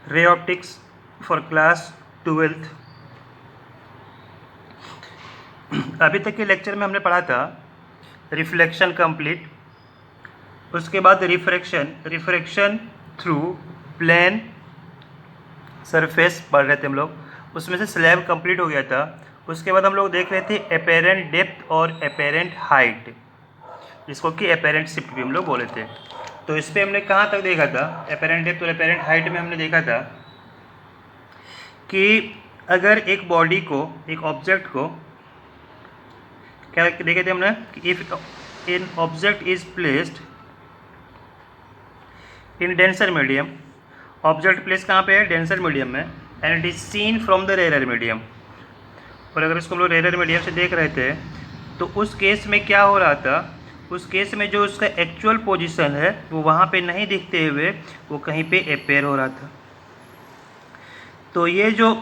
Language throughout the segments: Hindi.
Ray optics for class 12th। अभी तक के लेक्चर में हमने पढ़ा था रिफ्लेक्शन कंप्लीट, उसके बाद रिफ्रैक्शन थ्रू प्लेन सरफेस पढ़ रहे थे हम लोग, उसमें से स्लैब कंप्लीट हो गया था। उसके बाद हम लोग देख रहे थे अपेरेंट डेप्थ और अपेरेंट हाइट, जिसको कि अपेरेंट शिफ्ट भी हम लोग बोले थे। तो इस पर हमने कहाँ तक देखा था, अपेरेंट डेप्थ और अपेरेंट हाइट में हमने देखा था कि अगर एक बॉडी को, एक ऑब्जेक्ट को, क्या देखे थे हमने कि if in object is placed in denser medium, object place कहाँ पे है, डेंसर मीडियम में, and it is seen from the rare medium. और अगर इसको हम लोग रेयर मीडियम से देख रहे थे तो उस केस में क्या हो रहा था, उस केस में जो उसका एक्चुअल पोजीशन है वो वहाँ पे नहीं दिखते हुए वो कहीं पे अपेयर हो रहा था। तो ये जो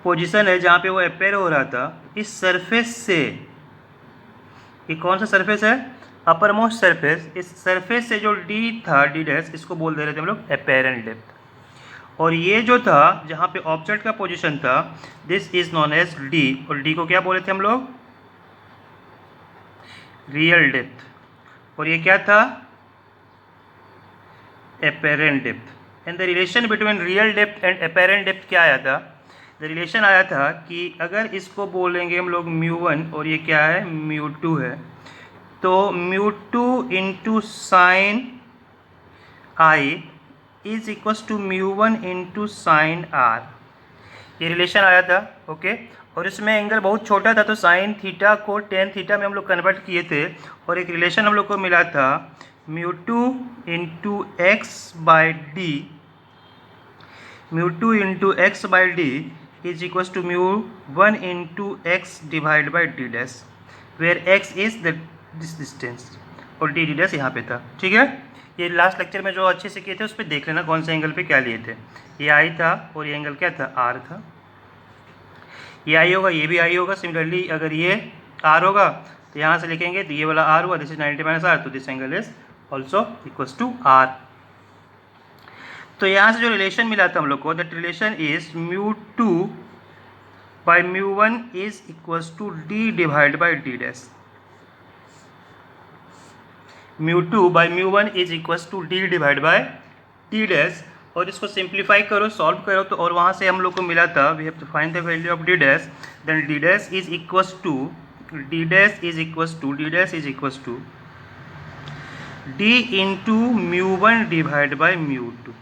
पोजीशन है जहाँ पे वो अपेयर हो रहा था, इस सरफेस से, ये कौन सा सरफेस है, अपर मोस्ट सरफेस, इस सरफेस से जो डी था, डी डैश, इसको बोल दे रहे थे हम लोग अपेरेंट डेप्थ। और ये जो था जहाँ पे ऑब्जेक्ट का पोजीशन था, this is known as D, और डी को क्या बोले थे हम लोग, रियल डेप्थ। और ये क्या था, apparent depth. And the relation between real depth and apparent depth क्या आया था, द रिलेशन आया था कि अगर इसको बोलेंगे हम लोग μ1 और ये क्या है, μ2 है, तो μ2 into sine i is equals to μ1 into sine r, ये रिलेशन आया था। ओके, और इसमें एंगल बहुत छोटा था तो साइन थीटा को टेन थीटा में हम लोग कन्वर्ट किए थे, और एक रिलेशन हम लोग को मिला था μ2 into x by d, μ2 into x by d is equals to μ1 into x divide by d dash, where x is this distance और डी डैश यहाँ पे था। ठीक है, ये लास्ट लेक्चर में जो अच्छे से किए थे उस पर देख लेना कौन से एंगल पे क्या लिए थे। ये आई था और ये एंगल क्या था, आर था। ये आई होगा, ये भी आई होगा। सिमिलरली अगर ये आर होगा तो यहाँ से लिखेंगे तो ये वाला आर हुआ, दिस इज 90 माइनस आर, तो this angle is also equals to R. तो यहाँ से जो रिलेशन मिला था हम लोग को, that relation is μ2 by μ1 is equals to D divide by d dash, μ2 by μ1 is equals to D divide by d dash. और इसको सिंप्लीफाई करो, सॉल्व करो, तो और वहाँ से हम लोग को मिला था, we have to find the value of d dash, then d dash is equals to, d dash is equals to, d dash is equals to d into μ1 divide by μ2,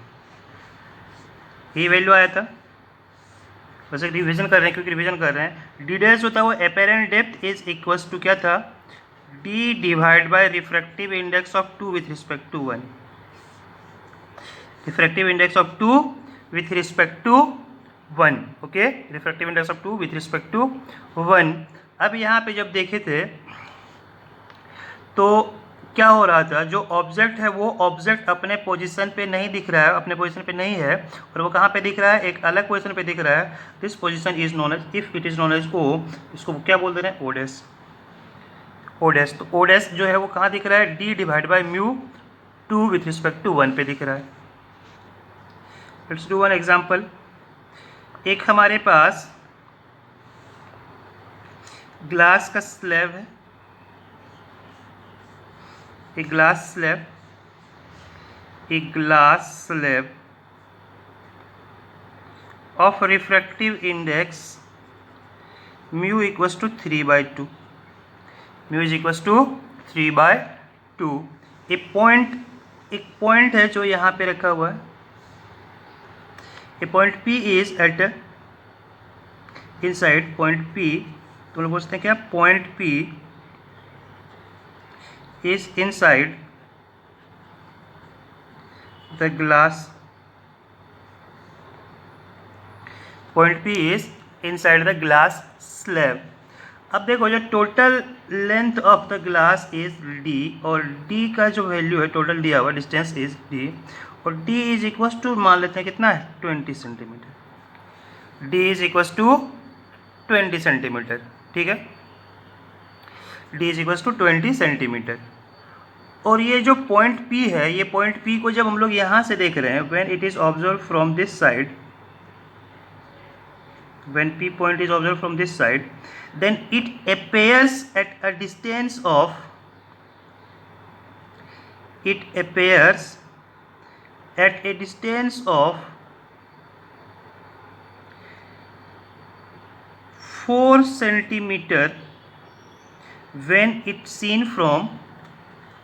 ये वैल्यू आया था। वैसे रिवीजन कर रहे हैं, क्योंकि रिवीजन कर रहे हैं। डी डैश जो था वो apparent depth is equals to क्या था, D divide by refractive index of 2 with respect to 1, refractive index of 2 with respect to 1। Okay, refractive index of 2 with respect to 1। अब यहाँ पे जब देखे थे तो क्या हो रहा था, जो ऑब्जेक्ट है वो ऑब्जेक्ट अपने पोजीशन पे नहीं दिख रहा है, अपने पोजीशन पे नहीं है, और वो कहाँ पे दिख रहा है, एक अलग पोजीशन पे दिख रहा है। This position is known as, if it is known as O, इसको क्या बोल दे रहे हैं, ओ डैश, ओ डैश। तो ओ डैश जो है वो कहाँ दिख रहा है, d divide by μ2 with respect to 1 पे दिख रहा है। Let's do one example. एक हमारे पास ग्लास का स्लैब है, एक ग्लास स्लैब, एक glass slab of refractive index mu equals to 3/2, mu is equals to 3/2। एक पॉइंट है जो यहाँ पे रखा हुआ है, a point P is at inside, point P, तुम लोग पूछते हैं क्या, point P is inside the glass, point P is inside the glass slab. अब देखो, जो total length of the glass is D, और D का जो वैल्यू है, टोटल दिया हुआ डिस्टेंस इज D, और D इज इक्वल्स टू, मान लेते हैं कितना है, 20 centimetre. D is equals to 20 centimetre. ठीक है, D is equals to 20 centimetre. और ये जो पॉइंट P है, ये पॉइंट P को जब हम लोग यहाँ से देख रहे हैं, when it is observe from this side, when P point is observed from this side, then it appears at a distance of 4 centimeter when it's seen from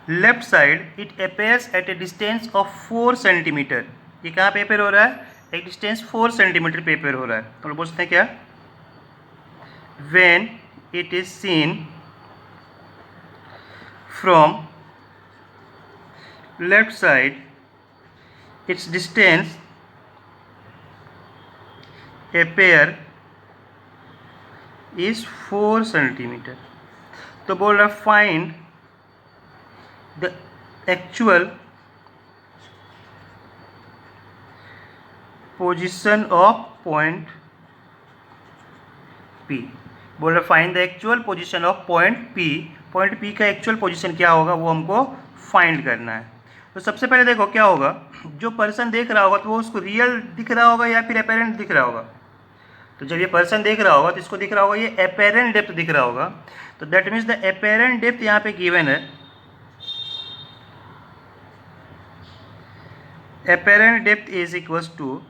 left side. It appears at a distance of 4 centimeter. ये कहाँ पे अपेयर हो रहा है? एक डिस्टेंस 4 सेंटीमीटर पे अपेयर हो रहा है। तो पूछते हैं क्या? When it is seen from left side, its distance appear is 4 centimeter. तो बोल रहा find the actual position of point P. बोल रहा find the actual position of point P. Point P का एक्चुअल पोजिशन क्या होगा वो हमको फाइंड करना है। तो सबसे पहले देखो क्या होगा, जो पर्सन देख रहा होगा तो वो उसको रियल दिख रहा होगा या फिर अपेरेंट दिख रहा होगा। तो जब ये पर्सन देख रहा होगा तो इसको दिख रहा होगा ये अपेरेंट डेप्थ दिख रहा होगा। तो that means the apparent depth यहाँ पे गिवन है। Apparent depth is equals to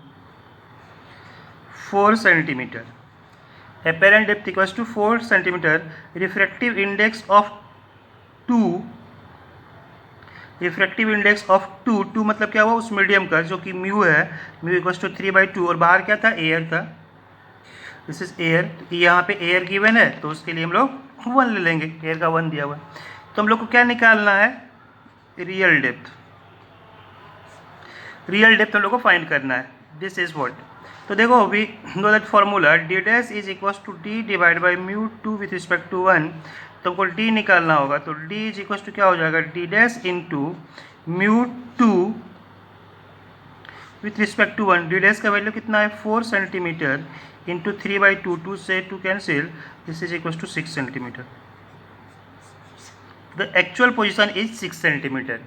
4 centimetre. apparent depth equals to 4 centimeter. refractive index of 2 2 मतलब क्या हुआ उस मीडियम का जो कि म्यू है, म्यू इक्वल्स टू 3/2 और बाहर क्या था? एयर था। This is air. यहाँ पे एयर गिवन है तो उसके लिए हम लोग 1 ले लेंगे, एयर का 1 दिया हुआ है। तो हम लोग को क्या निकालना है? Real depth. रियल डेप्थ हम लोग को फाइंड करना है। This is what. तो देखो we know that formula D dash is equals to D divide by mu 2 with respect to 1। तो हमको डी निकालना होगा। तो डी इज इक्वल्स टू क्या हो जाएगा? D dash into mu 2 with respect to 1। D dash का वैल्यू कितना है? 4 सेंटीमीटर इंटू 3/2। 2 से 2 cancel, this is equals to 6 centimetre. The actual position is 6 centimetre.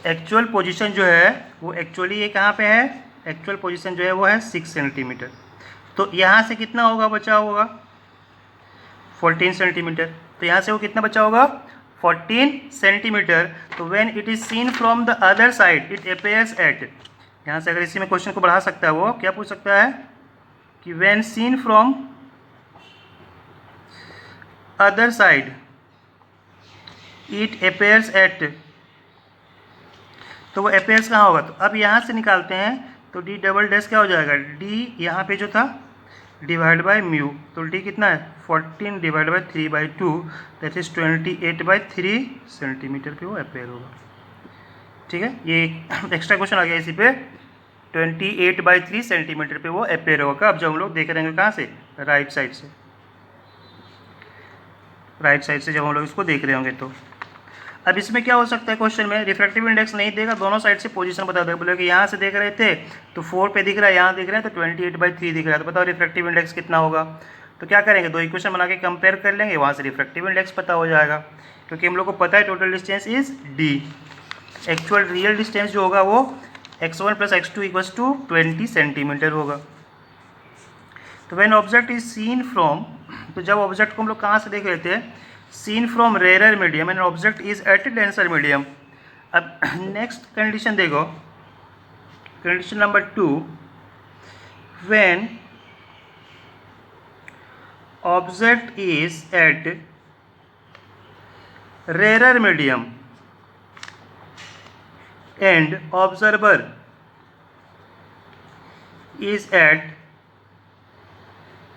Actual position जो है वो एक्चुअली ये कहाँ पे है? एक्चुअल पोजीशन जो है वो है 6 सेंटीमीटर। तो यहाँ से कितना होगा बचा होगा? 14 सेंटीमीटर। तो यहाँ से वो कितना बचा होगा? 14 सेंटीमीटर। तो when it is seen from the other side it appears at, यहाँ से अगर इसी में क्वेश्चन को बढ़ा सकता है वो क्या पूछ सकता है कि when seen from other side it appears at, तो वो अपेयर्स कहाँ होगा? तो अब यहाँ से निकालते हैं। तो डी डबल डैश क्या हो जाएगा? डी यहाँ पे जो था डिवाइड बाय म्यू। तो डी कितना है? 14 divide by 3/2 that is 28/3 centimetre पे वो अपेयर होगा। ठीक है, ये एक्स्ट्रा क्वेश्चन आ गया इसी पे। 28/3 सेंटीमीटर पे वो अपेयर होगा। अब जब हम लोग देख रहेंगे कहाँ से? राइट साइड से। राइट साइड से जब हम लोग इसको देख रहे होंगे तो अब इसमें क्या हो सकता है? क्वेश्चन में रिफ्रैक्टिव इंडेक्स नहीं देगा, दोनों साइड से पोजीशन बता देगा। बोले कि यहाँ से देख रहे थे तो 4 पे दिख रहा है, यहाँ दिख रहा है तो 28/3 दिख रहा है। तो बताओ रिफ्रैक्टिव इंडेक्स कितना होगा? तो क्या करेंगे? दो इक्वेशन बना के कंपेयर कर लेंगे, वहाँ से रिफ्रैक्टिव इंडेक्स पता हो जाएगा। क्योंकि हम लोग को पता है total distance is D. Actual real distance जो होगा वो x1 + x2 equals to 20 centimetre होगा। तो when object is seen from, तो जब ऑब्जेक्ट को हम लोग कहाँ से देख रहे थे? Seen from rare medium and object is at denser medium. अब नेक्स्ट कंडीशन देखो, condition number 2, when object is at rare medium and observer is at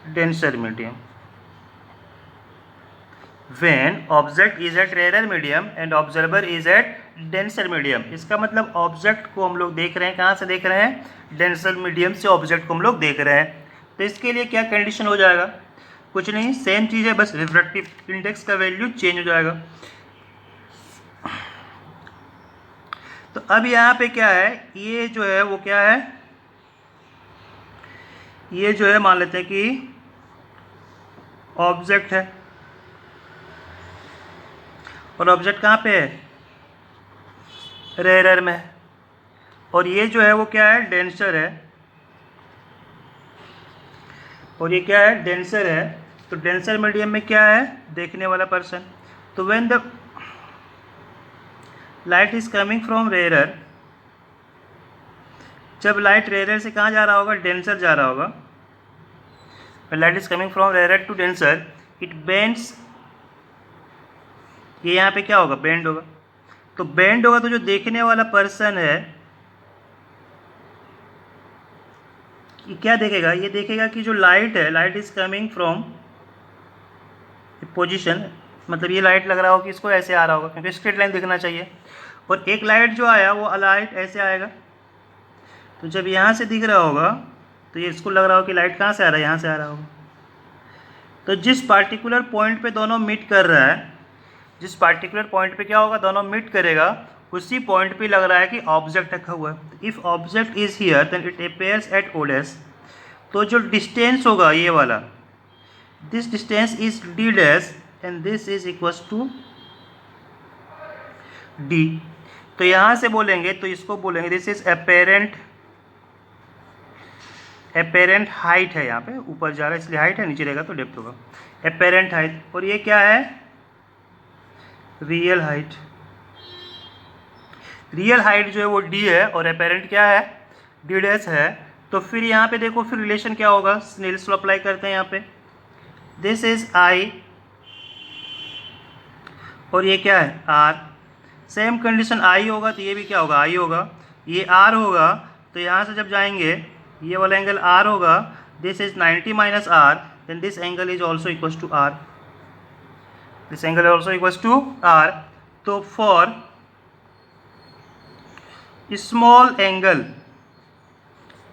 denser medium. When object is at rarer medium and observer is at denser medium, इसका मतलब ऑब्जेक्ट को हम लोग देख रहे हैं, कहाँ से देख रहे हैं? डेंसर मीडियम से ऑब्जेक्ट को हम लोग देख रहे हैं। तो इसके लिए क्या कंडीशन हो जाएगा? कुछ नहीं, सेम चीज़ है, बस रिफ्रैक्टिव इंडेक्स का वैल्यू चेंज हो जाएगा। तो अब यहाँ पे क्या है? ये जो है वो क्या है? ये जो है मान लेते हैं कि ऑब्जेक्ट है और ऑब्जेक्ट कहाँ पे है? रेयर में है, और ये जो है वो क्या है, डेंसर है, और ये क्या है, डेंसर है। तो डेंसर मीडियम में क्या है, देखने वाला पर्सन। तो when the light is coming from rare, जब लाइट रेयर से कहाँ जा रहा होगा, डेंसर जा रहा होगा। Light is coming from rare to denser, it bends, ये यहाँ पे क्या होगा, बेंड होगा। तो बेंड होगा तो जो देखने वाला पर्सन है ये क्या देखेगा, ये देखेगा कि जो लाइट है, light is coming from position, मतलब ये लाइट लग रहा हो कि इसको ऐसे आ रहा होगा, क्योंकि स्ट्रेट लाइन दिखना चाहिए। और एक लाइट जो आया वो लाइट ऐसे आएगा, तो जब यहाँ से दिख रहा होगा तो ये इसको लग रहा हो कि लाइट कहाँ से आ रहा है, यहाँ से आ रहा होगा। तो जिस पार्टिकुलर पॉइंट पे दोनों मीट कर रहा है, जिस पार्टिकुलर पॉइंट पे क्या होगा, दोनों मीट करेगा, उसी पॉइंट पे लग रहा है कि ऑब्जेक्ट रखा हुआ है। If object is here then it appears at O dash, तो जो डिस्टेंस होगा ये वाला, this distance is d dash and this is equals to d. तो यहाँ से बोलेंगे तो इसको बोलेंगे this is apparent, apparent height है, यहाँ पे ऊपर जा रहा है इसलिए हाइट है, नीचे रहेगा तो डेप्थ होगा, अपेरेंट हाइट। और ये क्या है, रियल हाइट। रियल हाइट जो है वो डी है और अपेरेंट क्या है, डी डैश है। तो फिर यहाँ पे देखो फिर रिलेशन क्या होगा, स्नेल्स लॉ अप्लाई करते हैं यहाँ पे, दिस इज आई और ये क्या है, आर। सेम कंडीशन आई होगा तो ये भी क्या होगा, आई होगा। ये आर होगा तो यहाँ से जब जाएंगे ये वाला एंगल आर होगा, this is 90 minus R, then this angle is also equals to R, this angle also equals to R. तो फॉर स्मॉल एंगल,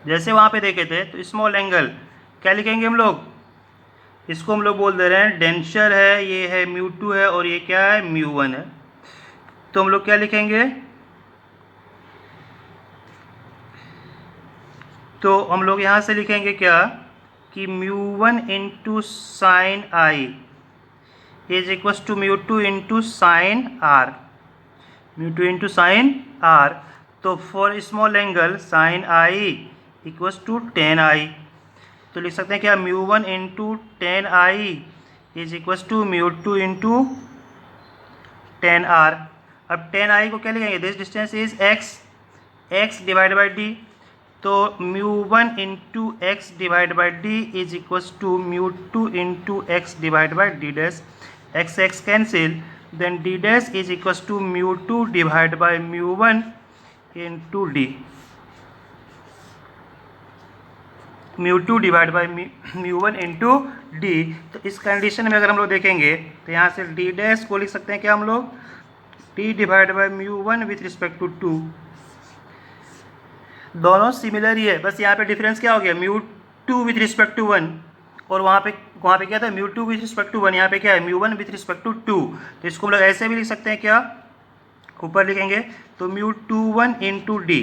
जैसे वहाँ पे देखे थे, तो स्मॉल एंगल क्या लिखेंगे हम लोग, इसको हम लोग बोल दे रहे हैं डेंसर है, ये है μ2 है और ये क्या है, μ1 है। तो हम लोग क्या लिखेंगे, तो हम लोग यहाँ से लिखेंगे क्या कि μ1 into sine i is equals to μ2 into sine r, μ2 into sine r. तो for small angle sine i equals to tan i, तो लिख सकते हैं क्या, μ1 into tan i is equals to μ2 into tan r. अब टेन आई को क्या लिखेंगे, this distance is x, x divide by d, तो μ1 into x divide by d is equals to μ2 into x divide by d dash, x x cancel, then d dash is equals to μ2 divide by μ1 into d, μ2 divide by μ1 into d. तो इस कंडीशन में अगर हम लोग देखेंगे तो यहाँ से डी डैश को लिख सकते हैं क्या हम लोग, d divide by μ1 with respect to 2, दोनों सिमिलर ही है, बस यहाँ पे डिफरेंस क्या हो गया, μ2 विथ रिस्पेक्ट टू 1, और वहाँ पे क्या था, μ2 विथ रिस्पेक्ट टू 1, यहाँ पे क्या है, μ1 विथ रिस्पेक्ट टू 2। तो इसको हम लोग ऐसे भी लिख सकते हैं क्या, ऊपर लिखेंगे तो μ21 into d,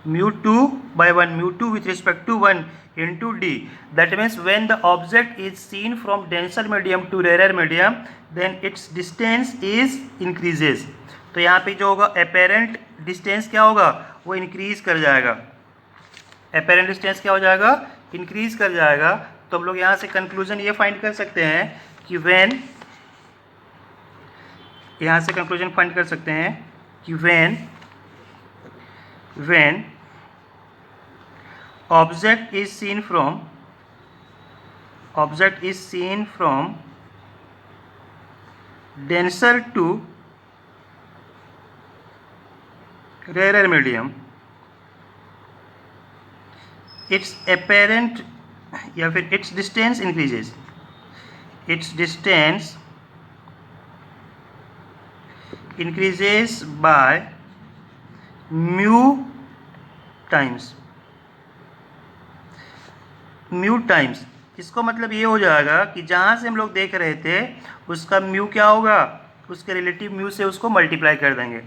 μ2 by 1, μ2 with respect to 1 into d, that means when the object is seen from denser medium to rarer medium then its distance is increases। तो यहाँ पे जो होगा apparent distance क्या होगा, वो increase कर जाएगा, apparent distance क्या हो जाएगा, increase कर जाएगा। तो हम लोग यहाँ से conclusion ये find कर सकते हैं कि when, यहाँ से conclusion find कर सकते हैं कि when object is seen from denser to rarer medium, its apparent या फिर its distance increases, its distance increases by mu times, mu times. इसको मतलब ये हो जाएगा कि जहाँ से हम लोग देख रहे थे उसका म्यू क्या होगा, उसके रिलेटिव म्यू से उसको मल्टीप्लाई कर देंगे।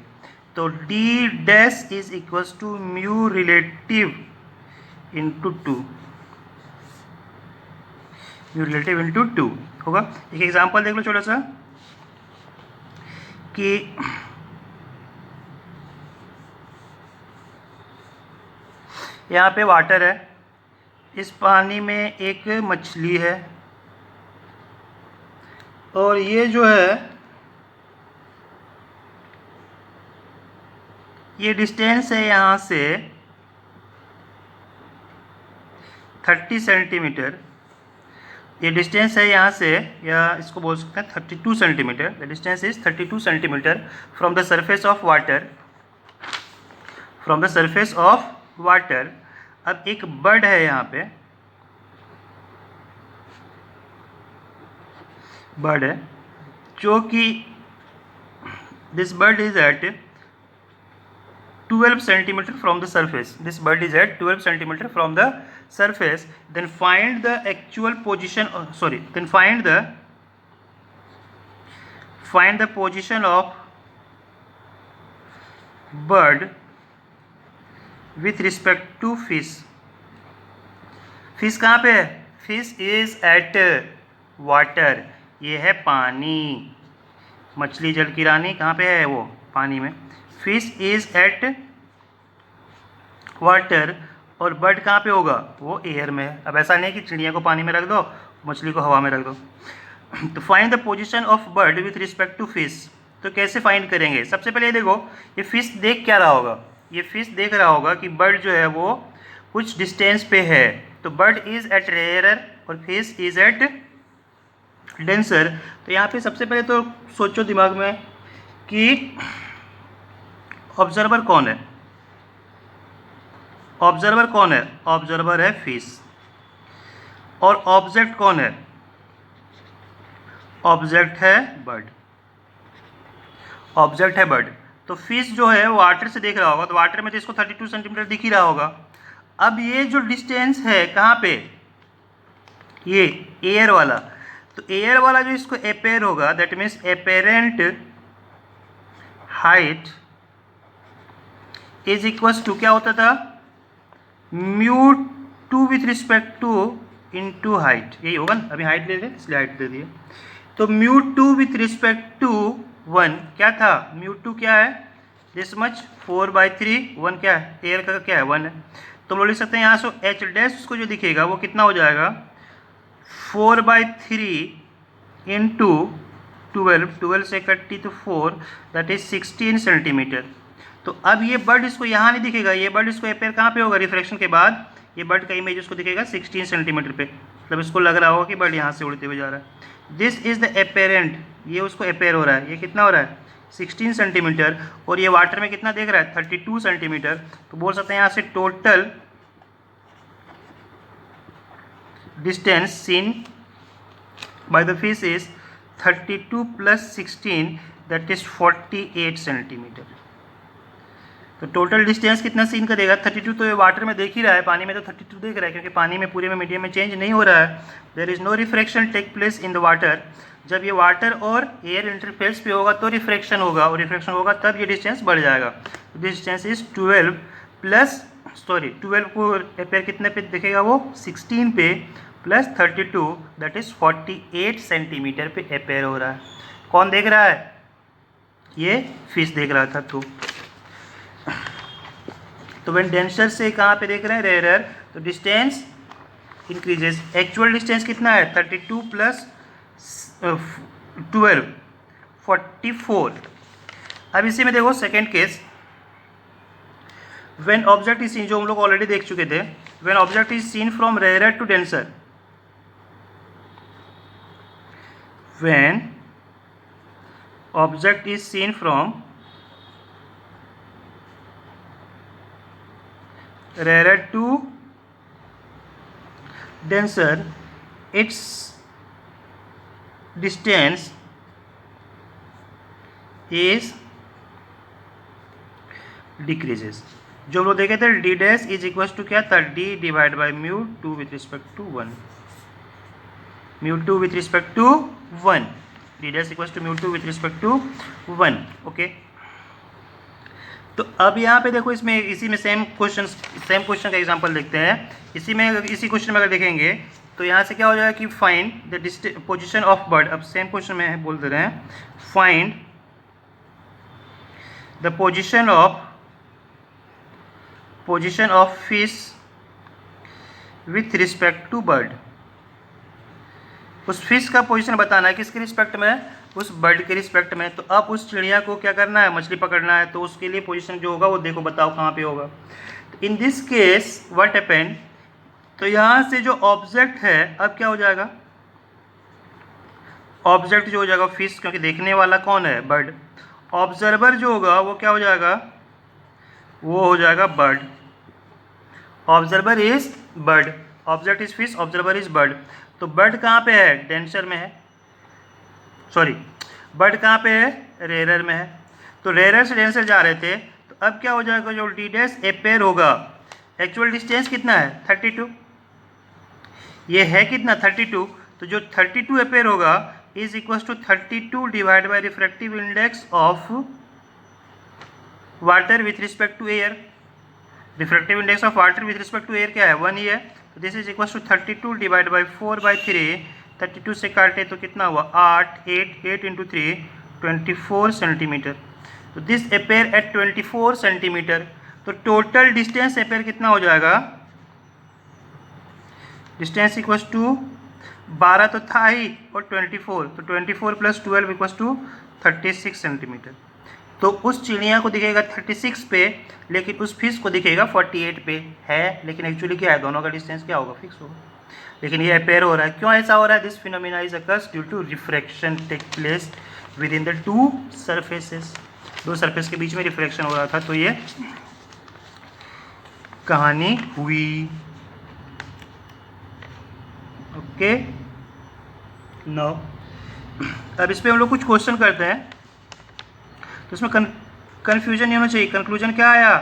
तो D dash is equals to mu relative into 2, mu relative into 2 होगा। एक एग्जाम्पल देख लो छोटा सा, कि यहाँ पे वाटर है, इस पानी में एक मछली है, और ये जो है ये डिस्टेंस है यहाँ से 30 सेंटीमीटर। ये डिस्टेंस है यहाँ से, या इसको बोल सकते हैं 32 centimetre. The distance is 32 centimetre from the surface of water, from the surface of water. अब एक बर्ड है यहाँ पे, बर्ड है जो कि this bird is at 12 centimeter from the surface. This bird is at 12 centimeter from the surface. Then find the actual position. Then find the position of bird with respect to fish. Fish कहाँ पे है? Fish is at water. ये है पानी। मछली जल की रानी कहाँ पे है? वो पानी में। फिश इज एट वाटर, और बर्ड कहाँ पे होगा? वो एयर में है। अब ऐसा नहीं कि चिड़िया को पानी में रख दो, मछली को हवा में रख दो। तो find the position of bird with respect to fish. तो कैसे फाइंड करेंगे? सबसे पहले देखो, ये फिश देख क्या रहा होगा? ये फिश देख रहा होगा कि बर्ड जो है वो कुछ डिस्टेंस पे है। तो बर्ड इज एट रेयरर और फिश इज एट डेंसर। तो यहाँ पे सबसे पहले तो सोचो दिमाग में कि ऑब्जर्वर कौन है? ऑब्जर्वर कौन है? ऑब्जर्वर है फिश। और ऑब्जेक्ट कौन है? ऑब्जेक्ट है बर्ड। ऑब्जेक्ट है बर्ड। तो फिश जो है वो वाटर से देख रहा होगा, तो वाटर में तो इसको 32 सेंटीमीटर दिख ही रहा होगा। अब ये जो डिस्टेंस है कहाँ पे? ये एयर वाला। तो एयर वाला जो इसको अपेयर होगा, that means apparent height is equal to क्या होता था? Mu two with respect to into height. यही होगा ना? अभी हाइट ले लें इसलिए हाइट दे दिए। तो mu two with respect to 1 क्या था? म्यू टू क्या है? This much 4/3। 1 क्या है? एयर का क्या है? 1 है। तो हम लोग लिख सकते हैं यहाँ से एच डैश उसको जो दिखेगा वो कितना हो जाएगा? 4/3 इंटू 12 से कट्टी तो 4, दैट इज 16 सेंटीमीटर। तो अब ये बर्ड इसको यहाँ नहीं दिखेगा, ये बर्ड इसको अपेयर कहाँ पे होगा? रिफ्लेक्शन के बाद ये बर्ड का इमेज उसको दिखेगा 16 सेंटीमीटर पे। मतलब इसको लग रहा होगा कि बर्ड यहाँ से उड़ते हुए जा रहा है। दिस इज द अपेरेंट, ये उसको अपेयर हो रहा है। ये कितना हो रहा है? 16 सेंटीमीटर। और ये वाटर में कितना देख रहा है? 32 सेंटीमीटर। तो बोल सकते हैं यहाँ से total distance seen by the fish is 32 + 16, that is 48 centimetre. तो टोटल डिस्टेंस कितना सीन करेगा? 32। तो ये वाटर में देख ही रहा है, पानी में तो 32 देख रहा है, क्योंकि पानी में पूरे में मीडियम में चेंज नहीं हो रहा है। There is no refraction take place in the water. जब ये वाटर और एयर इंटरफेस पे होगा तो रिफ्रैक्शन होगा, और रिफ्रैक्शन होगा तब ये डिस्टेंस बढ़ जाएगा। डिस्टेंस इज 12 को अपेयर कितने पे दिखेगा? वो 16 पे प्लस 32, दैट इज 48 सेंटीमीटर पे अपेयर हो रहा है। कौन देख रहा है? ये फिश देख रहा था। तो व्हेन डेंसर से कहाँ पे देख रहे हैं? रेयरर। तो डिस्टेंस इंक्रीजेस। एक्चुअल डिस्टेंस कितना है? 32 + 12 44। अब इसी में देखो second case, when object is seen, जो हम लोग ऑलरेडी देख चुके थे। When object is seen from rarer to denser, when object is seen from rarer to denser, its distance is decreases। जो हम लोग देखे थे D dash is equal to क्या था? D divide by mu two with respect to 1। Mu two with respect to 1, D dash equal to mu two with respect to 1। Okay, तो अब यहाँ पे देखो, इसमें इसी में सेम क्वेश्चन का एग्जांपल देखते हैं। इसी क्वेश्चन में अगर देखेंगे तो यहाँ से क्या हो जाएगा कि find the position of bird. अब सेम क्वेश्चन में बोल दे रहे हैं, find the position of fish with respect to bird. उस फिश का पोजीशन बताना है किसके रिस्पेक्ट में, उस बर्ड के रिस्पेक्ट में। तो अब उस चिड़िया को क्या करना है, मछली पकड़ना है, तो उसके लिए पोजीशन जो होगा वो देखो, बताओ कहाँ पे होगा। तो इन दिस केस व्हाट हैपेन, तो यहाँ से जो ऑब्जेक्ट है अब क्या हो जाएगा, ऑब्जेक्ट जो हो जाएगा फिश, क्योंकि देखने वाला कौन है, बर्ड। ऑब्जर्वर जो होगा वो क्या हो जाएगा, वो हो जाएगा bird. Observer is bird, object is fish, observer is bird. तो बर्ड कहाँ पे है, डेंसर में है, सॉरी बर्ड कहाँ पे है, रेयरर में है। तो रेयरर से डेंसर जा रहे थे, तो अब क्या हो जाएगा, जो डी डैश अपेयर होगा, एक्चुअल डिस्टेंस कितना है 32, ये है कितना 32, तो जो 32 अपेयर होगा is equal to 32 divide by refractive index of water with respect to air. Refractive index of water with respect to air क्या है, 1 ही है। तो this is equal to 32 divide by 4/3, 32 से काटे तो कितना हुआ 8, 8 इंटू 3 24 सेंटीमीटर। तो दिस अपेयर एट 24 सेंटीमीटर। तो टोटल डिस्टेंस अपेयर कितना हो जाएगा, डिस्टेंस इक्वल टू 12 तो था ही और 24, तो 24 प्लस 12 इक्वल टू 36 सेंटीमीटर। तो उस चिड़िया को दिखेगा 36 पे, लेकिन उस फिश को दिखेगा 48 पे है, लेकिन एक्चुअली क्या है, दोनों का डिस्टेंस क्या होगा, फिक्स होगा। लेकिन ये अपेयर हो रहा है, क्यों ऐसा हो रहा है, this phenomena is occurs due to refraction take place with in the two surfaces. दो सरफेस के बीच में रिफ्रैक्शन हो रहा था, तो ये कहानी हुई। ओके, नो अब इस पर हम लोग कुछ क्वेश्चन करते हैं, तो इसमें कन्फ्यूजन नहीं होना चाहिए। कंक्लूजन क्या आया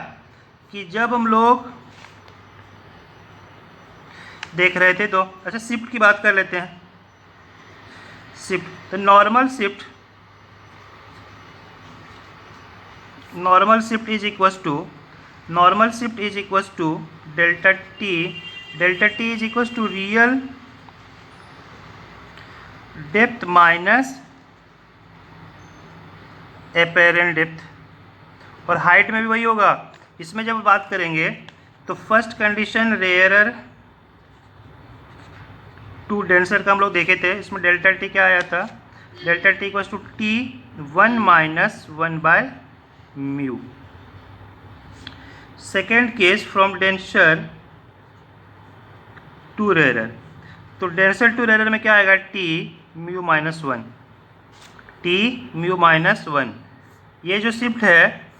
कि जब हम लोग देख रहे थे, तो अच्छा शिफ्ट की बात कर लेते हैं। शिफ्ट, तो normal shift is equal to delta T is equal to real depth minus apparent depth, और हाइट में भी वही होगा। इसमें जब बात करेंगे तो first condition rarer to denser का हम लोग देखे थे, इसमें डेल्टा टी क्या आया था, delta t equal to t 1 minus 1/μ। Second case from denser to rarer, तो डेंसर टू रेयरर में क्या आएगा, टी म्यू माइनस 1। ये जो शिफ्ट है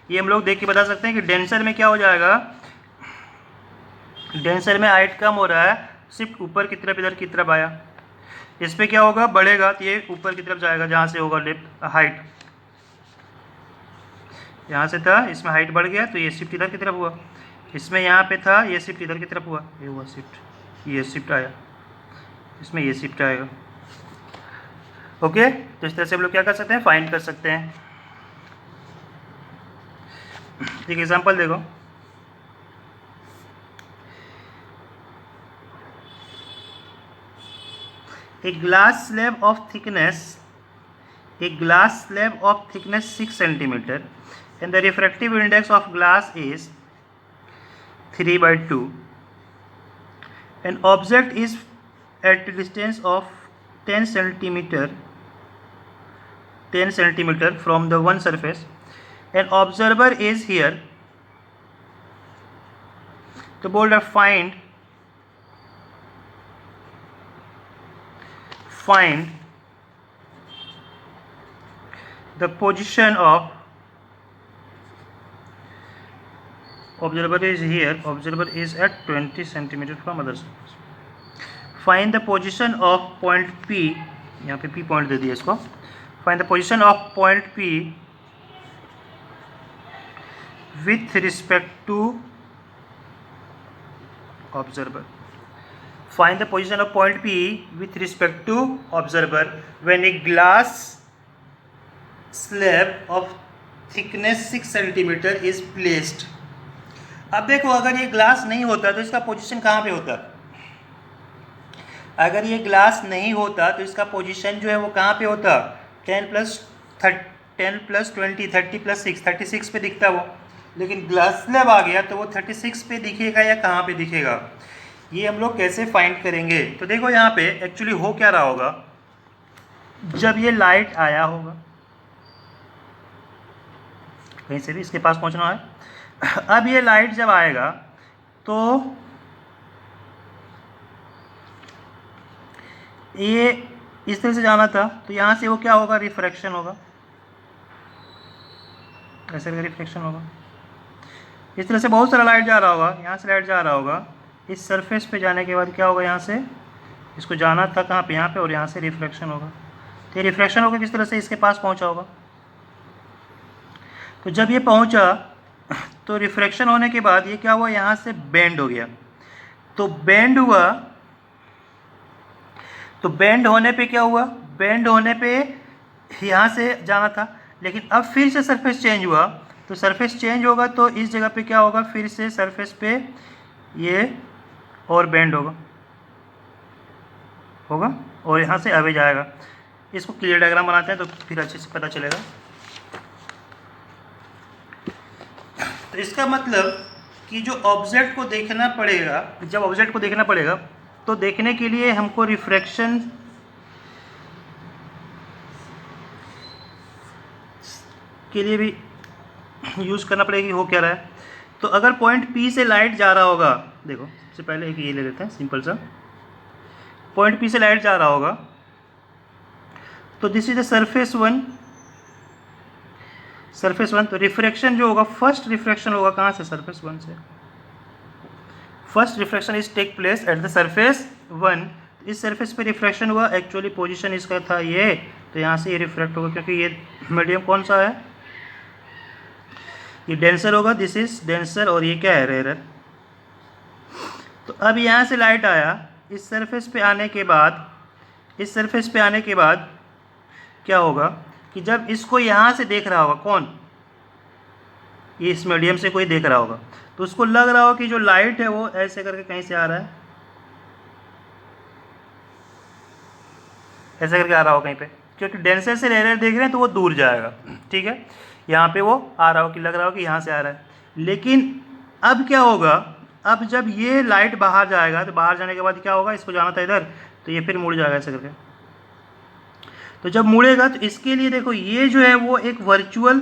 ये हम लोग देख के बता सकते हैं कि डेंसर में क्या हो जाएगा, डेंसर में हाइट कम हो रहा है, शिफ्ट ऊपर की तरफ, इधर की तरफ आया, इस पर क्या होगा, बढ़ेगा, तो ये ऊपर की तरफ जाएगा, जहाँ से होगा डेप्थ हाइट, यहाँ से था, इसमें हाइट बढ़ गया, तो ये शिफ्ट इधर की तरफ हुआ। इसमें यहाँ पे था, ये शिफ्ट इधर की तरफ हुआ, ये हुआ शिफ्ट, ये शिफ्ट आया, इसमें ये शिफ्ट आएगा। ओके, तो इस तरह से हम लोग क्या कर सकते हैं, फाइंड कर सकते हैं। एक एग्जांपल देखो, a glass slab of thickness 6 centimeter and the refractive index of glass is 3/2. An object is at a distance of 10 centimeter from the one surface. An observer is here. तो बोल रहा find the position of observer is here, observer is at 20 centimeter from other surface. Find the position of point P, यहाँ पे P पॉइंट दे दिया इसको, find the position of point P with respect to observer. Find the position of point P with respect to observer when a glass slab of thickness 6 centimeter is placed. अब देखो, अगर ये ग्लास नहीं होता तो इसका पोजीशन कहाँ पे होता, अगर ये ग्लास नहीं होता तो इसका पोजीशन जो है वो कहाँ पे होता, 10 + 10 + 20 30 + 6 36 पे दिखता वो, लेकिन ग्लास स्लैब आ गया तो वो 36 पे दिखेगा या कहाँ पे दिखेगा, ये हम लोग कैसे फाइंड करेंगे। तो देखो यहाँ पे एक्चुअली हो क्या रहा होगा, जब ये लाइट आया होगा कहीं से भी इसके पास पहुँचना है, अब ये लाइट जब आएगा तो ये इस तरह से जाना था, तो यहाँ से वो क्या होगा, रिफ्रैक्शन होगा, ऐसे करके रिफ्लेक्शन होगा। इस तरह से बहुत सारा लाइट जा रहा होगा, यहाँ से लाइट जा रहा होगा, इस सरफेस पे जाने के बाद क्या होगा, यहाँ से इसको जाना था कहाँ पे, यहाँ पे, और यहाँ से रिफ्लेक्शन होगा। तो ये रिफ्लेक्शन होगा किस तरह से, इसके पास पहुँचा होगा। तो जब ये पहुँचा तो रिफ्लेक्शन होने के बाद ये क्या हुआ, यहाँ से बेंड हो गया। तो बेंड हुआ, तो बेंड होने पे क्या हुआ, बेंड होने पे यहाँ से जाना था, लेकिन अब फिर से सरफेस चेंज हुआ। तो सरफेस चेंज होगा तो इस जगह पे क्या होगा, फिर से सरफेस पे ये और बेंड होगा और यहाँ से अवे जाएगा। इसको क्लियर डायग्राम बनाते हैं तो फिर अच्छे से पता चलेगा। तो इसका मतलब कि जो ऑब्जेक्ट को देखना पड़ेगा, जब ऑब्जेक्ट को देखना पड़ेगा तो देखने के लिए हमको रिफ्रैक्शन के लिए भी यूज़ करना पड़ेगा कि हो क्या रहा है। तो अगर पॉइंट P से लाइट जा रहा होगा, देखो सबसे पहले एक ये ले लेते हैं सिंपल सा, पॉइंट P से लाइट जा रहा होगा तो this is the surface one, surface one. तो रिफ्रैक्शन जो होगा, फर्स्ट रिफ्रैक्शन होगा कहाँ से, सरफेस वन से। First refraction is take place at the surface one. इस सरफेस पे रिफ्रैक्शन हुआ, एक्चुअली पोजीशन इसका था ये, तो यहाँ से ये रिफ्रैक्ट होगा क्योंकि ये मीडियम कौन सा है, ये डेंसर होगा, दिस इज डेंसर, और ये क्या है, रेयर। तो अब यहाँ से लाइट आया, इस सरफेस पे आने के बाद, इस सरफेस पे आने के बाद क्या होगा कि जब इसको यहाँ से देख रहा होगा कौन, ये इस मीडियम से कोई देख रहा होगा, तो उसको लग रहा हो कि जो लाइट है वो ऐसे करके कहीं से आ रहा है, ऐसे करके आ रहा हो कहीं पे, क्योंकि डेंसर से रेयर देख रहे हैं तो वो दूर जाएगा, ठीक है। यहाँ पे वो आ रहा हो कि लग रहा हो कि यहाँ से आ रहा है, लेकिन अब क्या होगा, अब जब ये लाइट बाहर जाएगा तो बाहर जाने के बाद क्या होगा, इसको जाना था इधर, तो ये फिर मुड़ जाएगा ऐसे करके। तो जब मुड़ेगा तो इसके लिए देखो ये जो है वो एक वर्चुअल,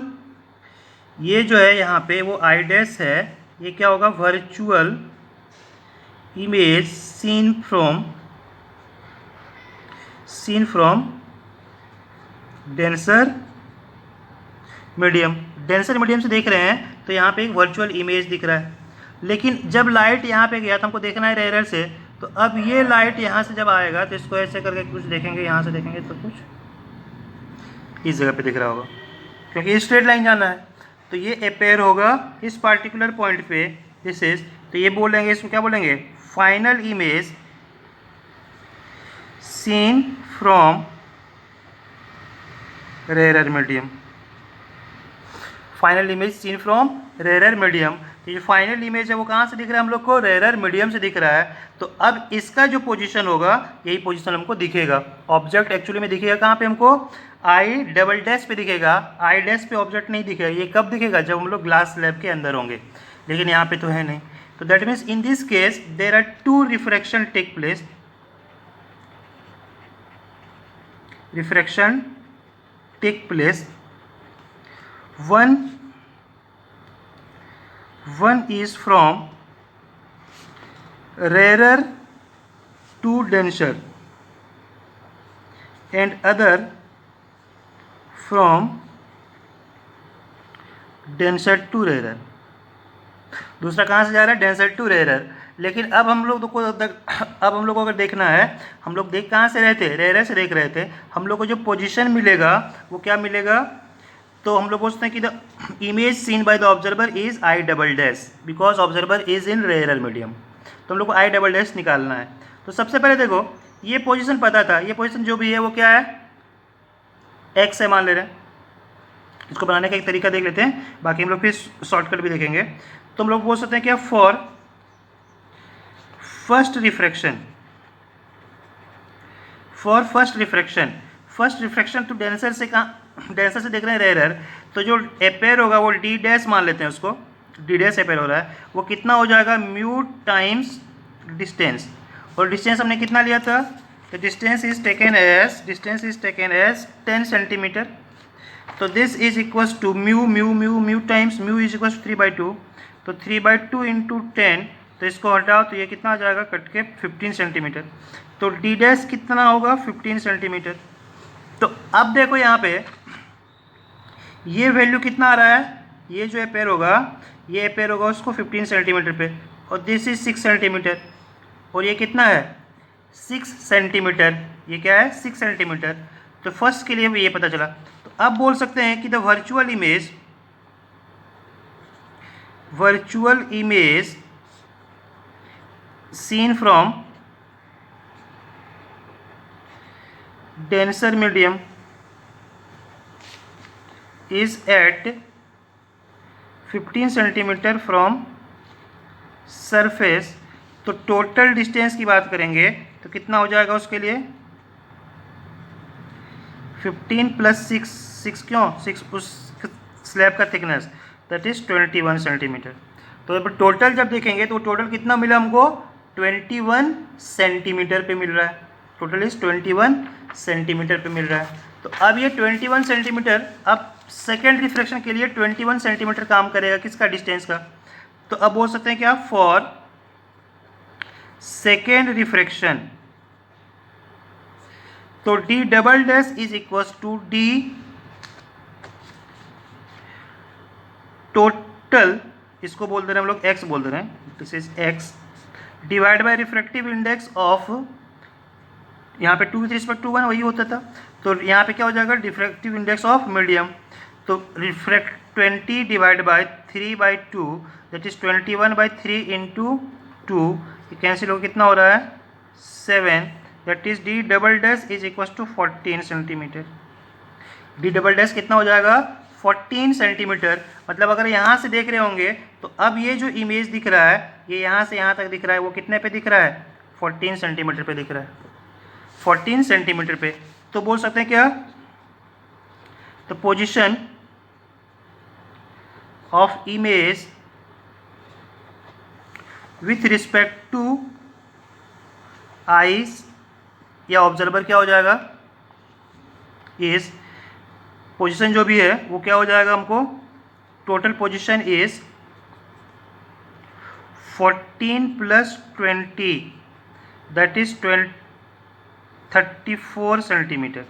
ये जो है यहाँ पे वो आई डैश है, ये क्या होगा, virtual image seen from denser medium. Denser medium से देख रहे हैं तो यहाँ पे एक वर्चुअल इमेज दिख रहा है, लेकिन जब लाइट यहाँ पे गया तो हमको देखना है रेयर से, तो अब ये लाइट यहाँ से जब आएगा तो इसको ऐसे करके कुछ देखेंगे, यहाँ से देखेंगे तो कुछ इस जगह पे दिख रहा होगा, क्योंकि स्ट्रेट लाइन जाना है। तो ये अपेयर होगा इस पार्टिकुलर पॉइंट पे, दिस इज, तो ये बोलेंगे, इसको क्या बोलेंगे, final image seen from rare medium. Final image seen from rare medium. ये जो फाइनल इमेज है वो कहाँ से दिख रहा है हम लोग को, रेयर मीडियम से दिख रहा है। तो अब इसका जो पोजीशन होगा, यही पोजीशन हमको दिखेगा। ऑब्जेक्ट एक्चुअली में दिखेगा कहाँ पे हमको, आई डबल डैश पे दिखेगा। आई डैश पे ऑब्जेक्ट नहीं दिखेगा। ये कब दिखेगा, जब हम लोग ग्लास स्लैब के अंदर होंगे, लेकिन यहाँ पे तो है नहीं। तो that means in this case there are two refraction take place, refraction take place, one is from rarer to denser and other from denser to rarer। दूसरा कहाँ से जा रहा है, डेंसर टू रेयर। लेकिन अब हम लोग को अगर देखना है, हम लोग देख कहाँ से रहे थे, रेयर से देख रहे थे। हम लोग को जो पोजीशन मिलेगा वो क्या मिलेगा, तो हम लोग पूछते हैं कि the image seen by the observer is I double dash, because observer is in rare medium. तो हम लोग को आई डबल डैश निकालना है। तो सबसे पहले देखो ये पोजीशन पता था, ये पोजीशन जो भी है वो क्या है, एक्स है मान ले रहे हैं। इसको बनाने का एक तरीका देख लेते हैं, बाकी हम लोग फिर शॉर्टकट भी देखेंगे। तो हम लोग बोल सकते हैं क्या, for first refraction, first refraction to denser से कहाँ, डेंसर से देख रहे हैं रेरर, तो जो अपेयर होगा वो डी डैश मान लेते हैं उसको, डी डैश अपेयर हो रहा है, वो कितना हो जाएगा म्यू टाइम्स डिस्टेंस, और डिस्टेंस हमने कितना लिया था, तो distance is taken as 10 centimetre, तो this is equals to mu times mu is equals 3/2, तो 3/2 इंटू 10, तो इसको हटाओ तो ये कितना आ जाएगा कट के 15 सेंटीमीटर, तो डी डैश कितना होगा 15 सेंटीमीटर। तो अब देखो यहाँ पे ये वैल्यू कितना आ रहा है, ये जो अपेयर होगा उसको 15 सेंटीमीटर पे, और दिस इज 6 सेंटीमीटर, और ये कितना है 6 सेंटीमीटर, ये क्या है 6 सेंटीमीटर। तो फर्स्ट के लिए भी ये पता चला। तो अब बोल सकते हैं कि the virtual image seen from denser medium is at 15 centimetre from surface. तो टोटल डिस्टेंस की बात करेंगे तो कितना हो जाएगा उसके लिए 15 प्लस 6 क्यों 6 उस स्लैब का थिकनेस दैट इज 21 सेंटीमीटर। तो अब टोटल जब देखेंगे तो टोटल कितना मिला हमको 21 सेंटीमीटर पे मिल रहा है, टोटल इज 21 सेंटीमीटर पे मिल रहा है। तो अब ये 21 सेंटीमीटर अब सेकेंड रिफ्रैक्शन के लिए 21 सेंटीमीटर काम करेगा किसका डिस्टेंस का। तो अब बोल सकते हैं क्या फॉर सेकेंड रिफ्रैक्शन, तो D double dash is equals to D total, इसको बोल दे रहे हैं हम लोग एक्स बोल दे रहे हैं, this is x divide by refractive index of, यहाँ पे 2 विथ रिस्पेक्ट टू 1 वही होता था, तो यहाँ पे क्या हो जाएगा डिफ्रैक्टिव इंडेक्स ऑफ मीडियम, तो refract 20 divide by 3/2 that is 21/3 into 2, ये कैंसिल हो कितना हो रहा है 7, that is D double dash is equal to 14 centimetre. D double dash कितना हो जाएगा 14 सेंटीमीटर। मतलब अगर यहाँ से देख रहे होंगे तो अब ये जो इमेज दिख रहा है ये यहाँ से यहाँ तक दिख रहा है, वो कितने पे दिख रहा है 14 सेंटीमीटर पे दिख रहा है, 14 सेंटीमीटर पे। तो बोल सकते हैं क्या, तो position of image with respect two eyes या ऑब्जर्वर क्या हो जाएगा, इज पोजीशन जो भी है वो क्या हो जाएगा हमको, total position is 14 plus 20 that is 34 centimetre,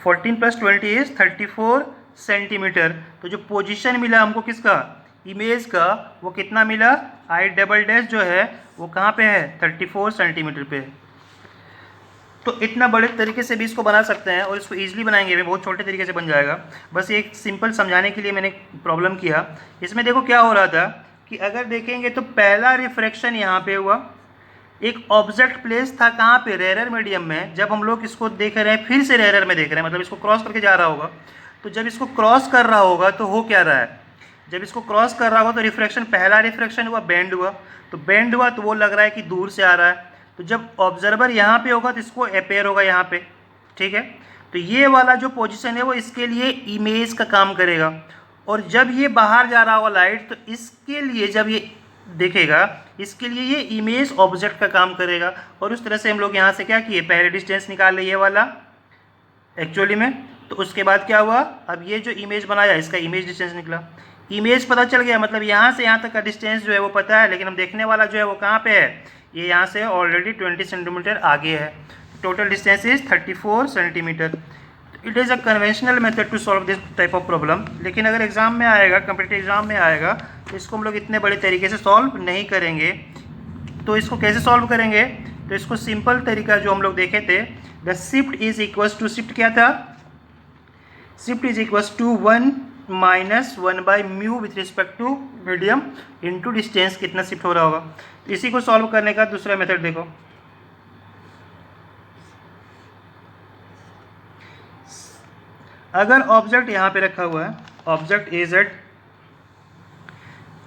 14 plus 20 is 34 centimetre. तो जो पोजीशन मिला हमको किसका इमेज का वो कितना मिला, आई डबल डैश जो है वो कहाँ पे है 34 सेंटीमीटर पे। तो इतना बड़े तरीके से भी इसको बना सकते हैं और इसको ईजिली बनाएंगे भी, बहुत छोटे तरीके से बन जाएगा। बस एक सिंपल समझाने के लिए मैंने प्रॉब्लम किया। इसमें देखो क्या हो रहा था कि अगर देखेंगे तो पहला रिफ्रैक्शन यहाँ पे हुआ, एक ऑब्जेक्ट प्लेस था कहाँ पे रेरर मीडियम में, जब हम लोग इसको देख रहे हैं फिर से रेरर में देख रहे हैं, मतलब इसको क्रॉस करके जा रहा होगा, तो जब इसको क्रॉस कर रहा होगा तो हो क्या रहा है, जब इसको क्रॉस कर रहा होगा तो रिफ्रैक्शन, पहला रिफ्रैक्शन हुआ बेंड हुआ, तो बेंड हुआ तो वो लग रहा है कि दूर से आ रहा है, तो जब ऑब्जर्वर यहाँ पे होगा तो इसको अपेयर होगा यहाँ पे, ठीक है। तो ये वाला जो पोजीशन है वो इसके लिए इमेज का काम करेगा, और जब ये बाहर जा रहा होगा लाइट तो इसके लिए जब ये देखेगा इसके लिए ये इमेज ऑब्जेक्ट का काम करेगा। और उस तरह से हम लोग यहाँ से क्या किए, पहले डिस्टेंस निकाल लिए ये वाला एक्चुअली में, तो उसके बाद क्या हुआ, अब ये जो इमेज बनाया इसका इमेज डिस्टेंस निकला, इमेज पता चल गया, मतलब यहाँ से यहाँ तक का डिस्टेंस जो है वो पता है, लेकिन हम देखने वाला जो है वो कहाँ पे है, ये यहाँ से ऑलरेडी 20 सेंटीमीटर आगे है, total distance is 34 centimetre. It is a conventional method to solve this type of problem, लेकिन अगर एग्जाम में आएगा, कम्पिटिटिव एग्जाम में आएगा, तो इसको हम लोग इतने बड़े तरीके से सॉल्व नहीं करेंगे। तो इसको कैसे सॉल्व करेंगे, तो इसको सिंपल तरीका जो हम लोग देखे थे, the shift is equals to, shift क्या था, shift is equals to 1 minus 1/μ with respect to medium into distance कितना शिफ्ट हो रहा होगा। तो इसी को सॉल्व करने का दूसरा मेथड देखो, अगर ऑब्जेक्ट यहाँ पे रखा हुआ है, ऑब्जेक्ट ए जेड,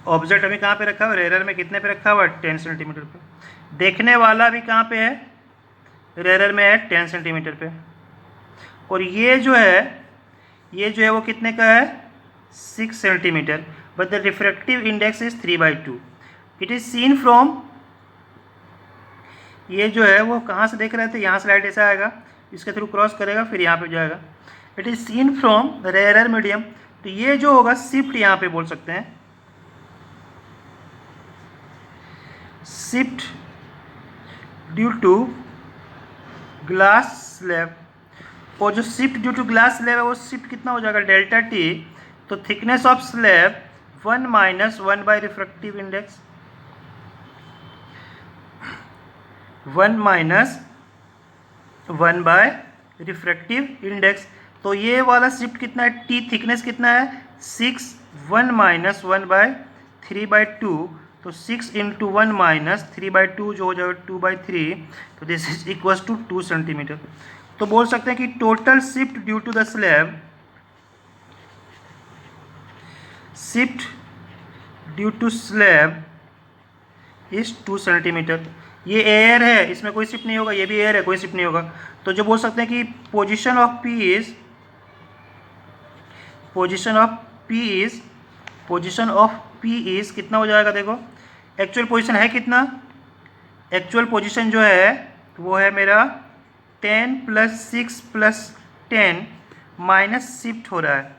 ऑब्जेक्ट अभी कहाँ पे रखा हुआ है, रेरर में कितने पे रखा हुआ है 10 सेंटीमीटर पे, देखने वाला भी कहाँ पे है, रेरर में है 10 सेंटीमीटर पे, और ये जो है ये जो है वो कितने का है 6 centimetre, but the refractive index is 3/2। It is seen from, ये जो है वो कहाँ से देख रहे थे, यहाँ से लाइट ऐसा आएगा, इसके थ्रू क्रॉस करेगा फिर यहाँ पे जाएगा। It is seen from rare medium, तो ये जो होगा शिफ्ट यहाँ पे बोल सकते हैं, shift due to glass slab. और जो shift due to glass slab है वो शिफ्ट कितना हो जाएगा डेल्टा टी, तो thickness of slab 1 - 1 by refractive index, 1 - 1 by refractive index. तो ये वाला शिफ्ट कितना है, टी थिकनेस कितना है 6, 1 - 1 बाय 3/2, तो 6 × 1 - 3/2 जो हो जाएगा 2/3, तो this is equal to 2 centimetre. तो बोल सकते हैं कि total shift due to the slab, shift due to slab is 2 centimetre. ये एयर है, इसमें कोई शिफ्ट नहीं होगा, ये भी एयर है, कोई शिफ्ट नहीं होगा। तो जो बोल सकते हैं कि position of P is, position of P is कितना हो जाएगा, देखो एक्चुअल पोजीशन है कितना, एक्चुअल पोजीशन जो है वो है मेरा 10 + 6 + 10 माइनस शिफ्ट हो रहा है।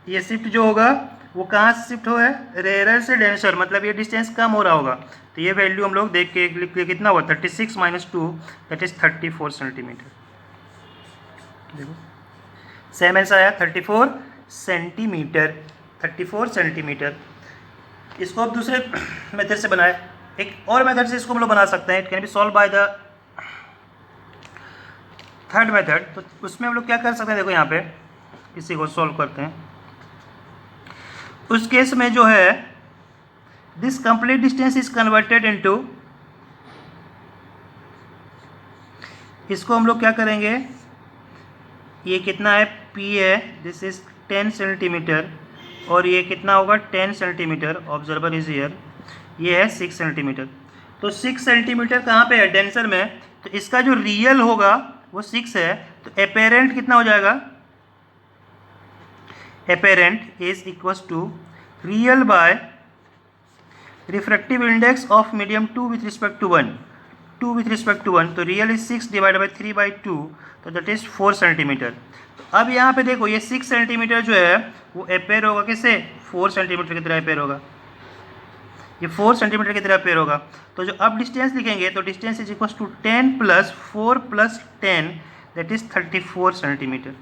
ये शिफ्ट जो होगा वो कहाँ से शिफ्ट हो है, रेयर से डेंसर, मतलब ये डिस्टेंस कम हो रहा होगा। तो ये वैल्यू हम लोग देख के लिख के कितना हुआ 36 - 2 दैट इज 34 सेंटीमीटर। देखो सेम आंसर आया 34 सेंटीमीटर, 34 सेंटीमीटर। इसको अब दूसरे मेथड से बनाए, एक और मेथड से इसको हम लोग बना सकते हैं। It can be solve by the third method. तो उसमें हम लोग क्या कर सकते हैं, देखो यहाँ पे इसी को सॉल्व करते हैं। उस केस में जो है this complete distance is converted into, इसको हम लोग क्या करेंगे, ये कितना है P है, दिस इज 10 सेंटीमीटर, और ये कितना होगा 10 सेंटीमीटर, ऑब्जर्वर इज हियर, ये है 6 सेंटीमीटर। तो 6 सेंटीमीटर कहाँ पे है डेंसर में, तो इसका जो रियल होगा वो 6 है, तो एपेरेंट कितना हो जाएगा, apparent is equals to real by refractive index of medium 2 with respect to 1, 2 with respect to 1, तो रियल इज 6 / 3/2, तो दैट इज 4 सेंटीमीटर। तो अब यहाँ पे देखो ये 6 सेंटीमीटर जो है वो अपेयर होगा किससे, 4 सेंटीमीटर की तरह अपेयर होगा, ये 4 सेंटीमीटर की तरह अपेयर होगा। तो जो अब डिस्टेंस लिखेंगे तो distance is equal to 10 + 4 + 10 that is 34 centimetre,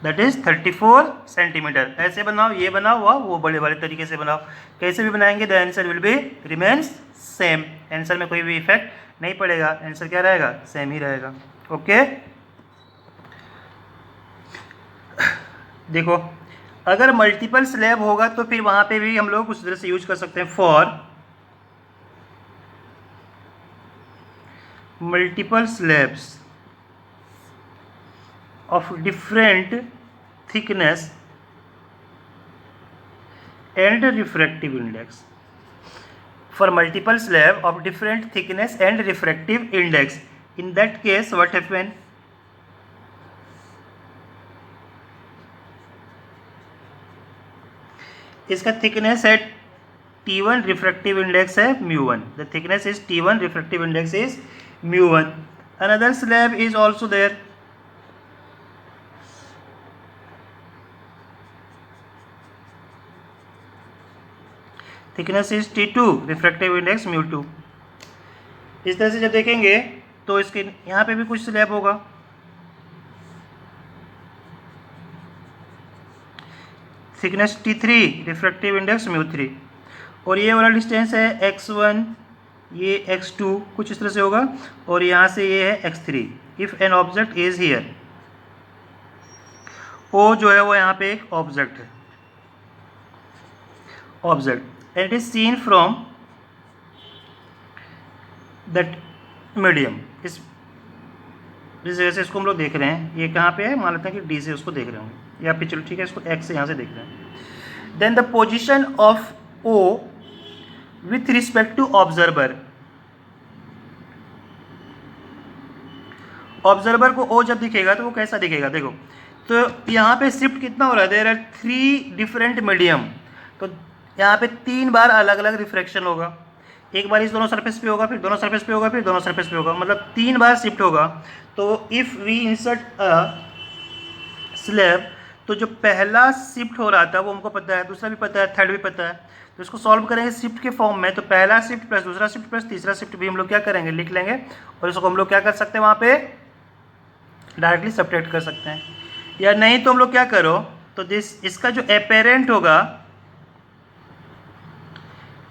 that is 34 centimetre. ऐसे बनाओ, ये बनाओ, वो बड़े वाले तरीके से बनाओ, कैसे भी बनाएंगे the answer will be remains same. Answer में कोई भी इफेक्ट नहीं पड़ेगा, आंसर क्या रहेगा, सेम ही रहेगा। ओके देखो अगर मल्टीपल स्लैब होगा तो फिर वहां पे भी हम लोग उस तरह से यूज कर सकते हैं, for multiple slabs of different thickness and refractive index, for multiple slab of different thickness and refractive index, in that case what happen, इसका थिकनेस है T1, रिफ्रैक्टिव इंडेक्स है μ1, the thickness is T1, refractive index is μ1. another slab is also there, thickness is T2, refractive index μ2। इस तरह से जब देखेंगे तो इसके यहाँ पे भी कुछ स्लैब होगा, थिकनेस T3, रिफ्रैक्टिव इंडेक्स μ3, और ये वाला डिस्टेंस है x1, ये x2 कुछ इस तरह से होगा, और यहाँ से ये है x3। If N object is here, O जो है वो यहाँ पे एक ऑब्जेक्ट है, object, and it is seen from that medium, इस जगह से इसको हम लोग देख रहे हैं, ये कहाँ पे है, मान लेते हैं कि D से उसको देख रहे होंगे, या फिर चलो ठीक है इसको X से यहाँ से देख रहे हैं। Then the position of O with respect to observer, observer को ओ जब दिखेगा तो वो कैसा दिखेगा, देखो तो यहाँ पे शिफ्ट कितना हो रहा है, देयर आर 3 डिफरेंट मीडियम, तो यहाँ पे 3 बार अलग अलग रिफ्रैक्शन होगा, एक बार इस दोनों सरफेस पे होगा, फिर दोनों सरफेस पे होगा, फिर दोनों सरफेस पे होगा, मतलब 3 बार शिफ्ट होगा। तो if we insert a slab, तो जो पहला शिफ्ट हो रहा था वो हमको पता है, दूसरा भी पता है, थर्ड भी पता है, तो इसको सॉल्व करेंगे शिफ्ट के फॉर्म में, तो पहला शिफ्ट प्लस दूसरा शिफ्ट प्लस तीसरा शिफ्ट भी हम लोग क्या करेंगे, लिख लेंगे, और इसको हम लोग क्या कर सकते हैं वहाँ पे डायरेक्टली सब्ट्रैक्ट कर सकते हैं, या नहीं तो हम लोग क्या करो, तो इसका जो एपेरेंट होगा,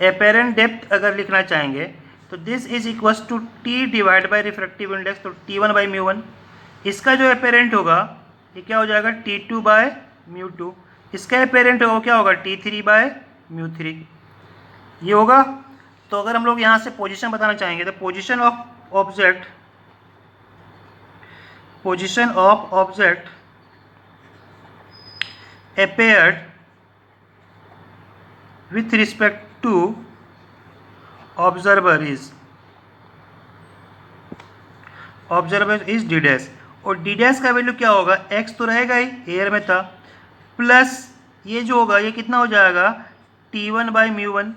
एपेरेंट डेप्थ अगर लिखना चाहेंगे तो this is equal to T divide by refractive index, तो T1 बाई म्यू 1, इसका जो एपेरेंट होगा ये क्या हो जाएगा T2 बाय म्यू 2, इसका एपेरेंट होगा क्या होगा T3 बाय म्यू 3, ये होगा। तो अगर हम लोग यहाँ से पोजीशन बताना चाहेंगे तो position of object appeared with respect to observer is d dash, और d डैश का वैल्यू क्या होगा, x तो रहेगा ही, एयर में था, प्लस ये जो होगा ये कितना हो जाएगा T1 by mu 1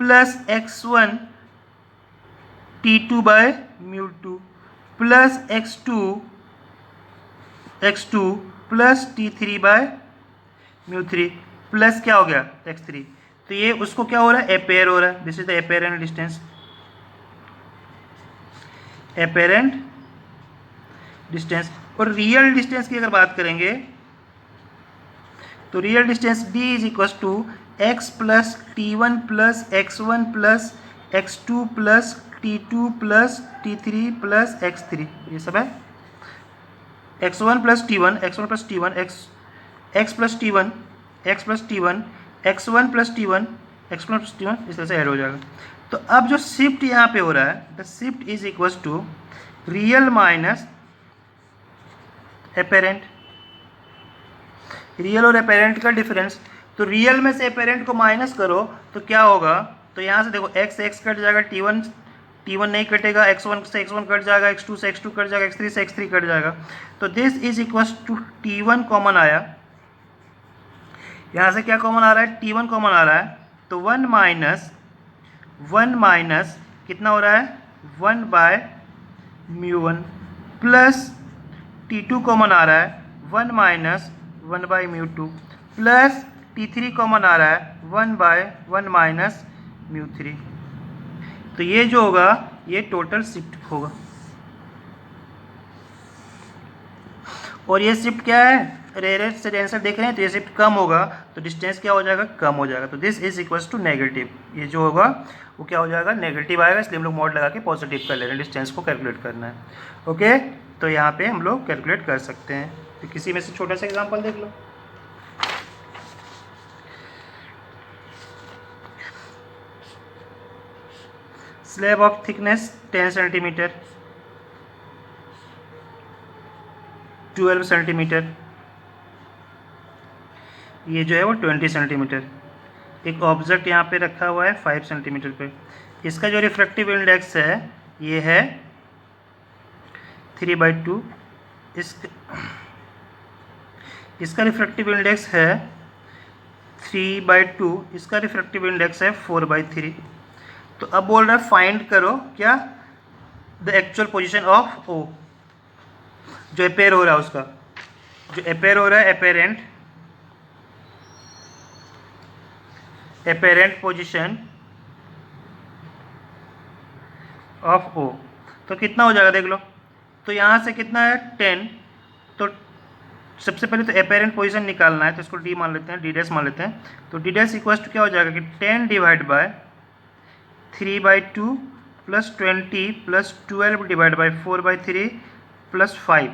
plus x1 T2 bye mu 2 plus x2 plus T3 by mu 3 plus क्या हो गया x3, तो ये उसको क्या हो रहा है, अपेयर हो रहा है, this is the apparent distance. और रियल डिस्टेंस की अगर बात करेंगे तो real distance d is equal to x plus T1 plus x1 plus x2 plus T2 plus T3 plus x3, ये सब है x1 plus T1 x1 plus T1 x plus T1 x plus T1 x1 plus T1 x plus T1, इस तरह से ऐड हो जाएगा। तो अब जो शिफ्ट यहाँ पे हो रहा है, the shift is equal to real minus apparent, real और एपेरेंट का डिफरेंस, तो रियल में से एपेरेंट को माइनस करो तो क्या होगा, तो यहाँ से देखो x कट जाएगा, T1 नहीं कटेगा, x1 से x1 कट जाएगा, x2 से x2 कट जाएगा, x3 से x3 कट जाएगा, तो this is equal to T1 common आया, यहाँ से क्या कॉमन आ रहा है, T1 कॉमन आ रहा है, तो 1 माइनस कितना हो रहा है 1 by mu 1 plus T2 common आ रहा है 1 minus 1 by mu 2 plus T3 common आ रहा है 1 बाय 1 माइनस म्यू 3, तो ये जो होगा ये टोटल शिफ्ट होगा, और ये शिफ्ट क्या है, रेयर से आंसर देख रहे हैं तो ये शिफ्ट कम होगा, तो डिस्टेंस क्या हो जाएगा, कम हो जाएगा, तो this is equals to negative, ये जो होगा वो क्या हो जाएगा, नेगेटिव आएगा, इसलिए हम लोग मॉड लगा के पॉजिटिव कर ले रहे हैं, डिस्टेंस को कैलकुलेट करना है। ओके, तो यहाँ पे हम लोग कैलकुलेट कर सकते हैं, तो किसी में से छोटा सा एग्जाम्पल देख लो। Slab of thickness 10 centimetre, 12 centimetre, ये जो है वो 20 सेंटीमीटर, एक ऑब्जेक्ट यहाँ पे रखा हुआ है 5 सेंटीमीटर पे, इसका जो रिफ्रैक्टिव इंडेक्स है ये है 3/2, इसका रिफ्रैक्टिव इंडेक्स है 3/2, इसका रिफ्रैक्टिव इंडेक्स है 4/3, तो अब बोल रहा है फाइंड करो क्या, the actual position of O, जो अपेयर हो रहा है उसका, जो अपेयर हो रहा है अपेरेंट पोजीशन ऑफ ओ, तो कितना हो जाएगा देख लो, तो यहाँ से कितना है 10, तो सबसे पहले तो अपेरेंट पोजीशन निकालना है, तो इसको डी मान लेते हैं, डी डैश मान लेते हैं, तो डी डैश इक्वल टू क्या हो जाएगा कि 10 divide by 3/2 plus 20 plus 12 divide by 4/3 plus 5,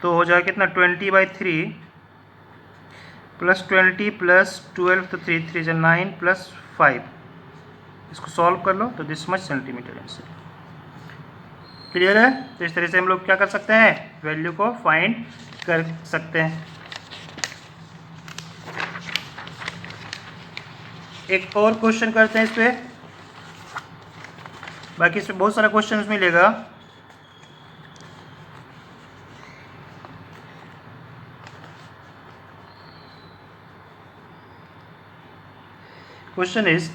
तो हो जाएगा कितना 20/3 प्लस 20 प्लस 12, तो 3 से 9 प्लस 5, इसको सॉल्व कर लो तो this much centimetre answer. Clear है, तो इस तरह से हम लोग क्या कर सकते हैं, वैल्यू को फाइंड कर सकते हैं। एक और क्वेश्चन करते हैं इस पर, बाकी इसमें बहुत सारा क्वेश्चन मिलेगा, question is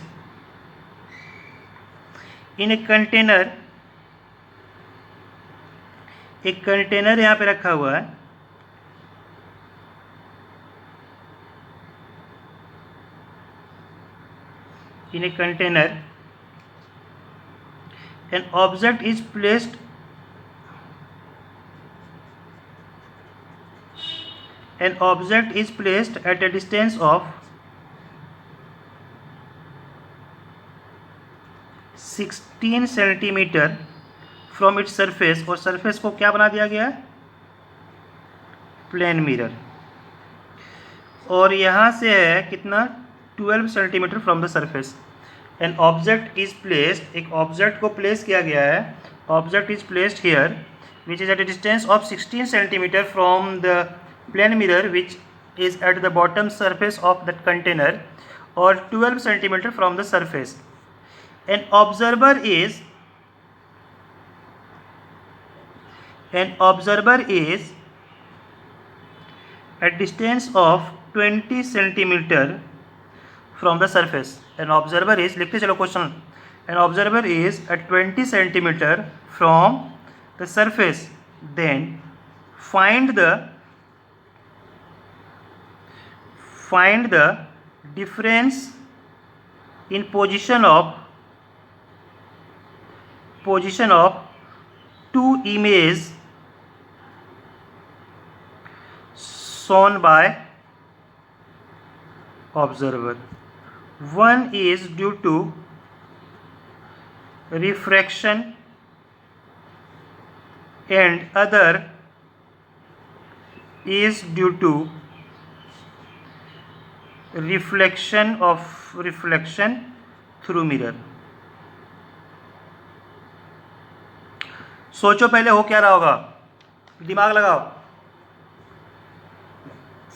in a container, एक कंटेनर यहाँ पे रखा हुआ है, in a container an object is placed at a distance of 16 centimetre from its surface, और सरफेस को क्या बना दिया गया है, प्लेन मिरर, और यहाँ से है कितना 12 centimetre from the surface. An object is placed, एक ऑब्जेक्ट को प्लेस किया गया है, object is placed here which is at a distance of 16 centimetre from the plane mirror which is at the bottom surface of that container, और 12 centimetre from the surface. An observer is at distance of 20 centimeter from the surface. An observer is, लिखते चलो question, an observer is at 20 centimeter from the surface, then find the difference in position of two images shown by observer. One is due to refraction and other is due to reflection through mirror. सोचो पहले हो क्या रहा होगा, दिमाग लगाओ।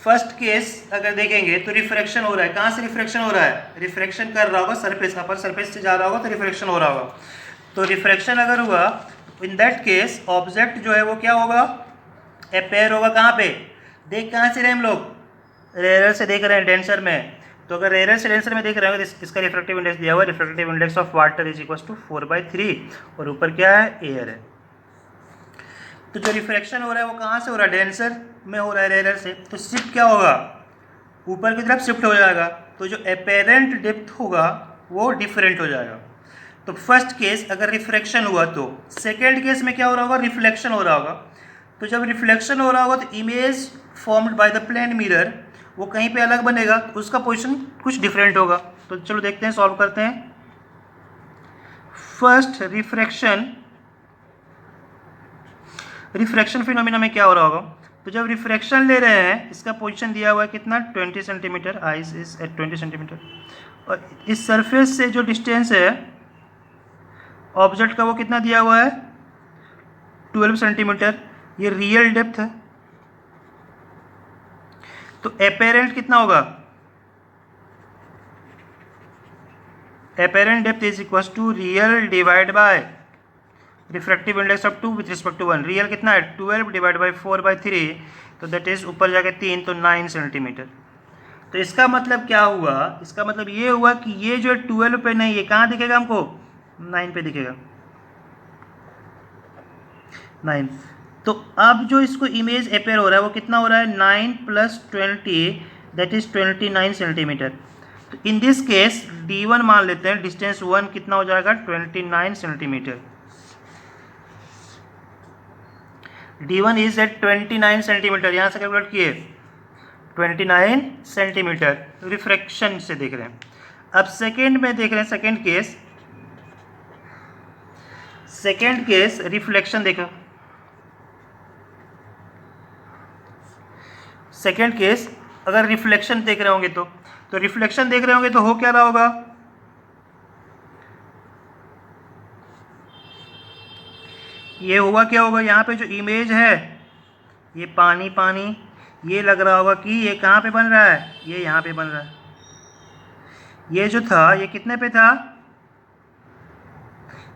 फर्स्ट केस अगर देखेंगे तो रिफ्रैक्शन हो रहा है, कहाँ से रिफ्रैक्शन हो रहा है, रिफ्रैक्शन कर रहा होगा सरफेस, अपर सरफेस से जा रहा होगा तो रिफ्रैक्शन हो रहा होगा। तो रिफ्रैक्शन अगर हुआ इन दैट केस ऑब्जेक्ट जो है वो क्या होगा, अपेयर होगा कहाँ पे, देख कहाँ से रहे हम लोग, रेयर से देख रहे हैं डेंसर में। तो अगर रेयर से डेंसर में देख रहे हैं तो इसका रिफ्रैक्टिव इंडेक्स दिया हुआ है, refractive index of water is equal to 4/3, और ऊपर क्या है, एयर है। तो जो रिफ्रैक्शन हो रहा है वो कहाँ से हो रहा है, डेंसर में हो रहा है रेयर से, तो शिफ्ट क्या होगा, ऊपर की तरफ शिफ्ट हो जाएगा, तो जो अपेरेंट डेप्थ होगा वो डिफरेंट हो जाएगा। तो फर्स्ट केस अगर रिफ्रैक्शन हुआ, तो सेकेंड केस में क्या हो रहा होगा, रिफ्लेक्शन हो रहा होगा। तो जब रिफ्लेक्शन हो रहा होगा तो image formed by the plane mirror वो कहीं पे अलग बनेगा, तो उसका पोजीशन कुछ डिफरेंट होगा। तो चलो देखते हैं, सॉल्व करते हैं। फर्स्ट रिफ्रैक्शन फिनोमिना में क्या हो रहा होगा, तो जब रिफ्रैक्शन ले रहे हैं इसका पोजीशन दिया हुआ है कितना, 20 centimetre, eyes is at 20 centimetre, और इस सरफेस से जो डिस्टेंस है ऑब्जेक्ट का वो कितना दिया हुआ है, 12 सेंटीमीटर, ये रियल डेप्थ है। तो अपेरेंट कितना होगा, apparent depth is equal to real divide by refractive index of 2 with respect to 1। Real कितना है, 12 डिवाइड बाई 4/3, तो दैट इज ऊपर जाके 3, तो 9 सेंटीमीटर। तो इसका मतलब क्या हुआ, इसका मतलब ये हुआ कि ये जो 12 पे नहीं, ये कहाँ दिखेगा हमको, 9 पे दिखेगा, 9। तो अब जो इसको इमेज अपेयर हो रहा है वो कितना हो रहा है, 9 + 20 दैट इज 29 सेंटीमीटर। तो इन दिस केस D1 मान लेते हैं, डिस्टेंस 1 कितना हो जाएगा, 29 centimetre. D1 is eight 29 centimetre, यहाँ से कैलकुलेट किए 29 सेंटीमीटर, रिफ्रैक्शन से देख रहे हैं। अब सेकेंड में देख रहे हैं, सेकेंड केस रिफ्लेक्शन देखो। सेकेंड केस अगर रिफ्लेक्शन देख रहे होंगे तो रिफ्लेक्शन देख रहे होंगे तो हो क्या रहा होगा, ये हुआ क्या होगा, यहाँ पे जो इमेज है ये पानी पानी, ये लग रहा होगा कि ये कहाँ पे बन रहा है, ये यहाँ पे बन रहा है। ये जो था ये कितने पे था,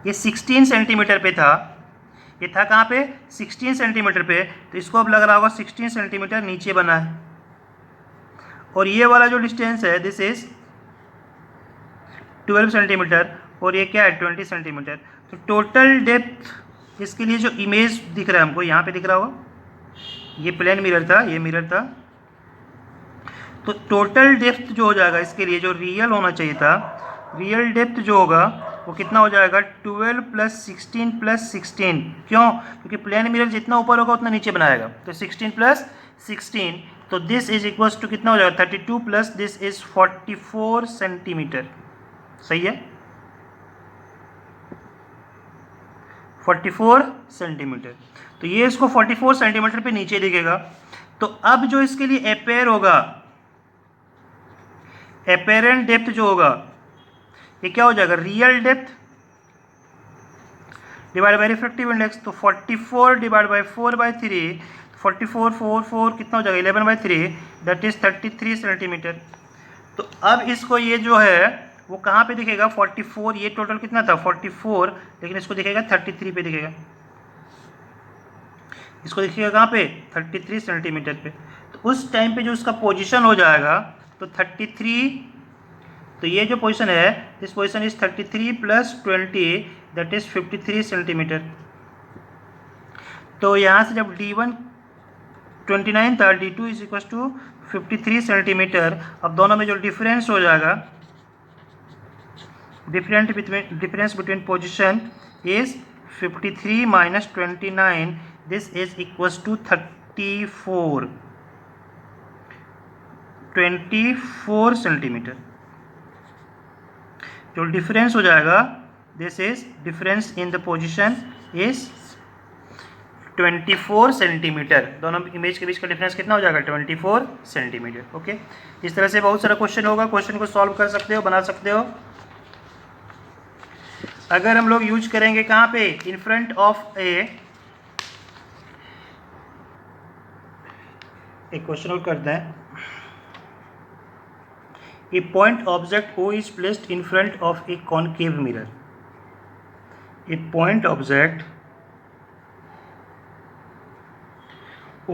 ये 16 सेंटीमीटर पे था, ये था कहाँ पे, 16 सेंटीमीटर पे। तो इसको अब लग रहा होगा 16 सेंटीमीटर नीचे बना है, और ये वाला जो डिस्टेंस है दिस इज 12 सेंटीमीटर और ये क्या है 20 सेंटीमीटर। तो टोटल डेप्थ इसके लिए जो इमेज दिख रहा है हमको यहाँ पे दिख रहा होगा, ये प्लेन मिरर था, ये मिरर था। तो टोटल डेप्थ जो हो जाएगा इसके लिए जो रियल होना चाहिए था, रियल डेप्थ जो होगा वो कितना हो जाएगा 12 + 16 + 16। क्यों? क्योंकि प्लेन मिरर जितना ऊपर होगा उतना नीचे बनाएगा। तो 16 + 16, तो दिस इज इक्वल्स टू कितना हो जाएगा 32 प्लस दिस इज 44 सेंटीमीटर। सही है, 44 सेंटीमीटर। तो ये इसको 44 सेंटीमीटर पे नीचे दिखेगा। तो अब जो इसके लिए अपेयर होगा, अपेरेंट डेप्थ जो होगा ये क्या हो जाएगा real depth divide by refractive index. तो 44 डिवाइड बाय 4/3, 44 4 4 कितना हो जाएगा 11/3, दैट इज 33 सेंटीमीटर। तो अब इसको ये जो है वो कहाँ पे दिखेगा 44, ये टोटल कितना था 44, लेकिन इसको दिखेगा 33 पे दिखेगा। इसको दिखेगा कहाँ पे 33 सेंटीमीटर पे। तो उस टाइम पे जो उसका पोजीशन हो जाएगा तो 33, तो ये जो पोजीशन है this position is 33 + 20 that is 53 centimetre. तो यहाँ से जब D1 29 था, D2 is equal to 53 centimetre. अब दोनों में जो डिफरेंस हो जाएगा, difference between position is 53 - 29, this is equals to 24 centimetre. जो डिफरेंस हो जाएगा this is difference in the position is 24 centimetre. दोनों इमेज के बीच का डिफरेंस कितना हो जाएगा 24 सेंटीमीटर। ओके, इस तरह से बहुत सारा क्वेश्चन होगा, क्वेश्चन को सॉल्व कर सकते हो, बना सकते हो। अगर हम लोग यूज करेंगे कहाँ पे इन फ्रंट ऑफ एक क्वेश्चन और करते हैं। A point object O is placed in front of a concave mirror. A point object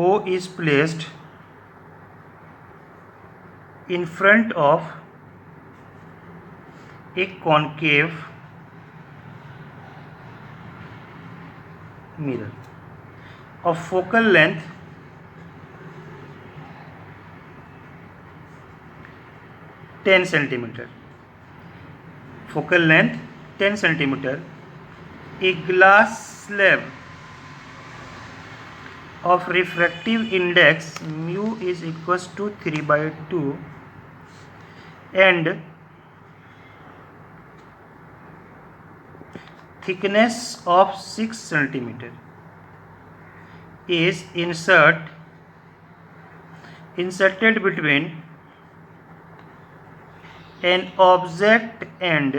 O is placed in front of a concave mirror of focal length 10 centimetre, focal length 10 centimetre. A glass slab of refractive index mu is equals to 3/2 and thickness of 6 centimeter is inserted between an object and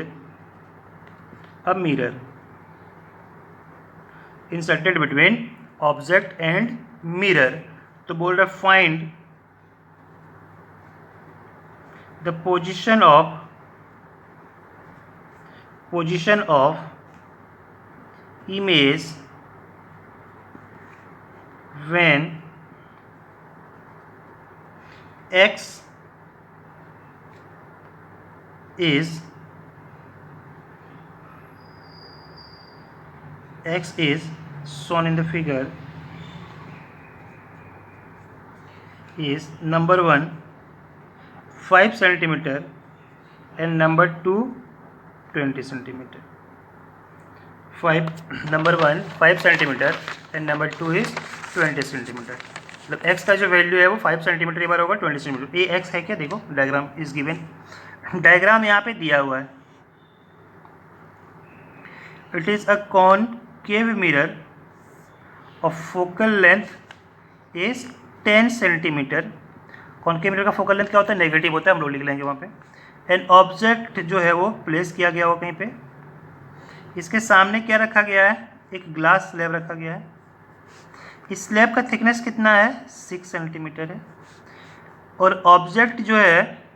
a mirror. Inserted between object and mirror. तो बोल रहा find the position of image when x is shown in the figure is number 1 5 centimeter and number 2 20 centimeter. number 1 5 centimeter and number 2 is 20 centimeter. मतलब x का जो वैल्यू है वो 5 सेंटीमीटर के बार होगा 20 सेंटीमीटर। ये x है क्या, देखो डायग्राम इज गिवन, डायग्राम यहाँ पे दिया हुआ है। It is a concave mirror of focal length is 10 centimetre. Concave mirror का फोकल लेंथ क्या होता है, नेगेटिव होता है, हम लोग लिख लेंगे वहाँ पे। एन ऑब्जेक्ट जो है वो प्लेस किया गया हो कहीं पे, इसके सामने क्या रखा गया है, एक ग्लास स्लैब रखा गया है। इस स्लैब का थिकनेस कितना है 6 सेंटीमीटर है। और ऑब्जेक्ट जो है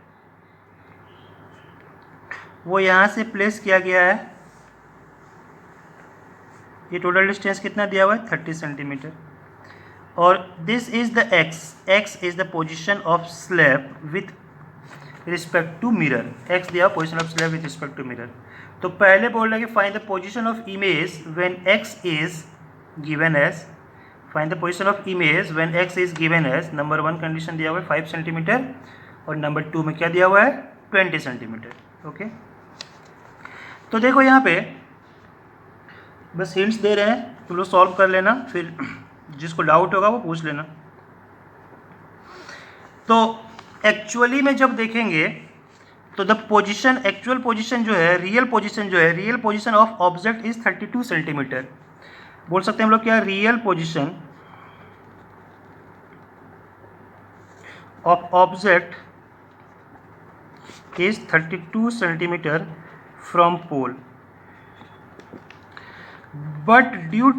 वो यहाँ से प्लेस किया गया है, ये टोटल डिस्टेंस कितना दिया हुआ है 30 सेंटीमीटर। और this is the x is the position of slab with respect to mirror, x दिया position of slab with respect to mirror. तो पहले बोल रहा है कि find the position of image when x is given as, find the position of image when x is given as, number 1 condition दिया हुआ है 5 सेंटीमीटर और नंबर 2 में क्या दिया हुआ है 20 सेंटीमीटर। ओके, तो देखो यहाँ पे बस हिंट्स दे रहे हैं, तुम लोग सॉल्व कर लेना, फिर जिसको डाउट होगा वो पूछ लेना। तो एक्चुअली में जब देखेंगे तो द पोजीशन, एक्चुअल पोजीशन जो है, रियल पोजीशन जो है, real position of object is 32 centimetre. बोल सकते हैं हम लोग क्या, real position of object is 32 centimetre from pole, but due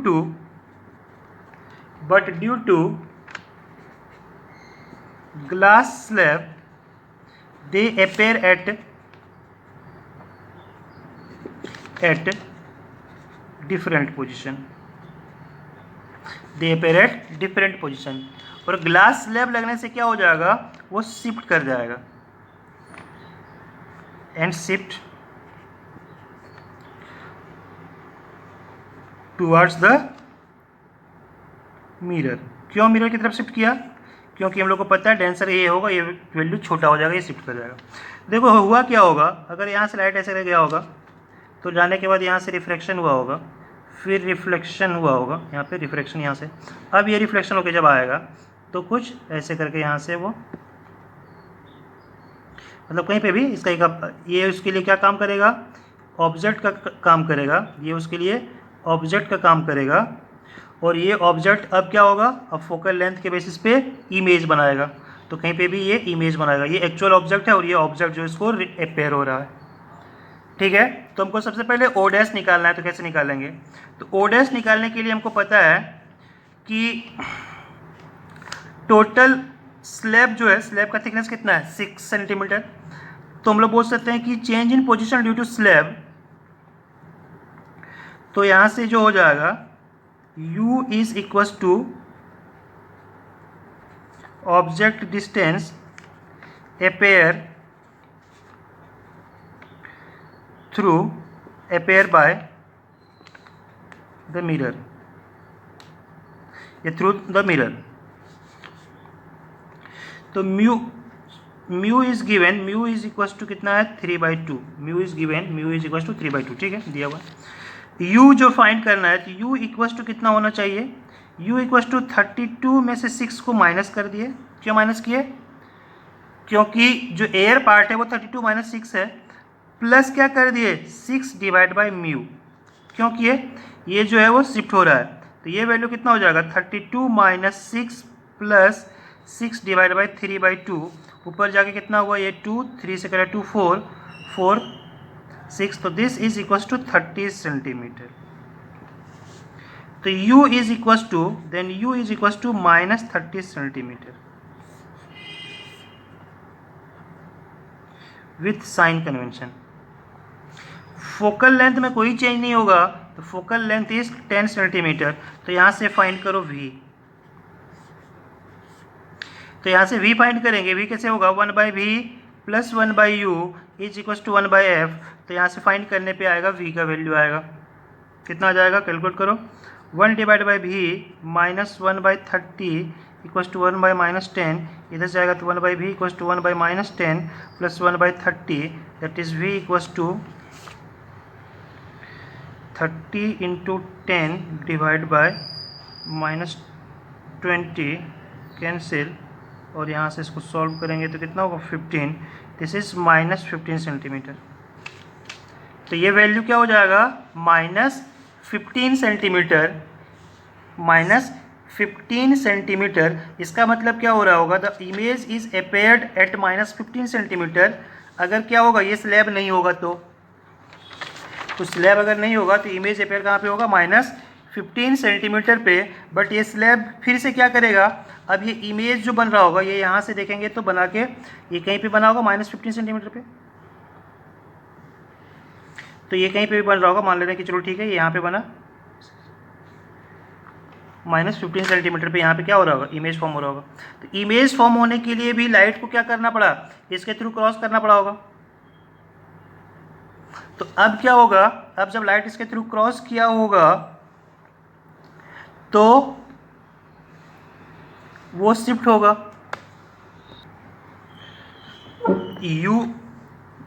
to glass slab they appear at different position, they appear at different position। और ग्लास स्लैब लगने से क्या हो जाएगा, वो शिफ्ट कर जाएगा and shift towards the mirror. क्यों मिरर की तरफ शिफ्ट किया, क्योंकि हम लोग को पता है डेंसर ये होगा, ये वैल्यू छोटा हो जाएगा, ये शिफ्ट कर जाएगा। देखो हुआ क्या होगा, अगर यहाँ से लाइट ऐसे रह गया होगा तो जाने के बाद यहाँ से रिफ्लेक्शन हुआ होगा, फिर रिफ्लेक्शन हुआ होगा, यहाँ पे रिफ्लेक्शन यहाँ से, अब ये रिफ्लेक्शन होकर जब आएगा तो कुछ ऐसे करके यहाँ से वो, मतलब कहीं पे भी इसका एक, ये उसके लिए क्या काम करेगा, ऑब्जेक्ट का काम करेगा, ये उसके लिए ऑब्जेक्ट का काम करेगा, और ये ऑब्जेक्ट अब क्या होगा, अब फोकल लेंथ के बेसिस पे इमेज बनाएगा, तो कहीं पे भी ये इमेज बनाएगा। ये एक्चुअल ऑब्जेक्ट है और ये ऑब्जेक्ट जो इसको अपेयर हो रहा है। ठीक है, तो हमको सबसे पहले ओ डैश निकालना है, तो कैसे निकालेंगे, तो ओ डैश निकालने के लिए हमको पता है कि टोटल स्लैब जो है, स्लैब का थिकनेस कितना है 6 सेंटीमीटर, तो हम लोग बोल सकते हैं कि change in position due to slab, तो यहाँ से जो हो जाएगा u is equals to object distance appear by the mirror, ये थ्रू द मिरर। तो mu is given, mu is equals to कितना है 3/2, mu is given, mu is equals to 3/2, ठीक है दिया हुआ। u जो फाइंड करना है तो u इक्वस टू कितना होना चाहिए, u इक्वस टू 32 में से 6 को माइनस कर दिए। क्यों माइनस किए, क्योंकि जो एयर पार्ट है वो 32 माइनस 6 है, प्लस क्या कर दिए 6 डिवाइड बाई म्यू, क्योंकि ये जो है वो शिफ्ट हो रहा है, तो ये वैल्यू कितना हो जाएगा 32 माइनस 6 प्लस 6 डिवाइड बाई 3/2, ऊपर जाके कितना हुआ ये 2, 3 से करें 2, 4, 4, 6, तो this is equals to 30 centimetre. तो u is equals to, then u is equals to minus 30 centimetre with sign convention. Focal length में कोई चेंज नहीं होगा, तो फोकल लेंथ इज 10 सेंटीमीटर, तो यहाँ से फाइंड करो v, तो यहाँ से v फाइंड करेंगे, v कैसे होगा 1/v plus 1/u is equals to 1/f, तो यहाँ से फाइंड करने पे आएगा v का वैल्यू आएगा कितना आ जाएगा, कैलकुलेट करो, 1 divide by v minus 1/30 equals to 1/-10, इधर से आएगा तो 1/v equals to 1/-10 plus 1/30, that is v equals to 30 into 10 divide by -20 cancel, और यहाँ से इसको सॉल्व करेंगे तो कितना होगा 15, दिस इज -15 सेंटीमीटर। तो ये वैल्यू क्या हो जाएगा -15 सेंटीमीटर, -15 सेंटीमीटर। इसका मतलब क्या हो रहा होगा, the image is appeared at -15 centimetre. अगर क्या होगा, ये स्लैब नहीं होगा तो स्लैब अगर नहीं होगा तो इमेज अपेयर कहाँ पे होगा -15 सेंटीमीटर पे, बट ये स्लैब फिर से क्या करेगा, अब ये इमेज जो बन रहा होगा, ये यहाँ से देखेंगे तो बना के ये कहीं पे बना होगा -15 सेंटीमीटर पे, तो ये कहीं पे भी बन रहा होगा, मान लेते हैं कि चलो ठीक है ये यहाँ पे बना, -15 सेंटीमीटर पे यहाँ पे क्या हो रहा होगा, इमेज फॉर्म हो रहा होगा। तो इमेज फॉर्म होने के लिए भी लाइट को क्या करना पड़ा, इसके थ्रू क्रॉस करना पड़ा होगा। तो अब क्या होगा, अब जब लाइट इसके थ्रू क्रॉस किया होगा तो वो शिफ्ट होगा, u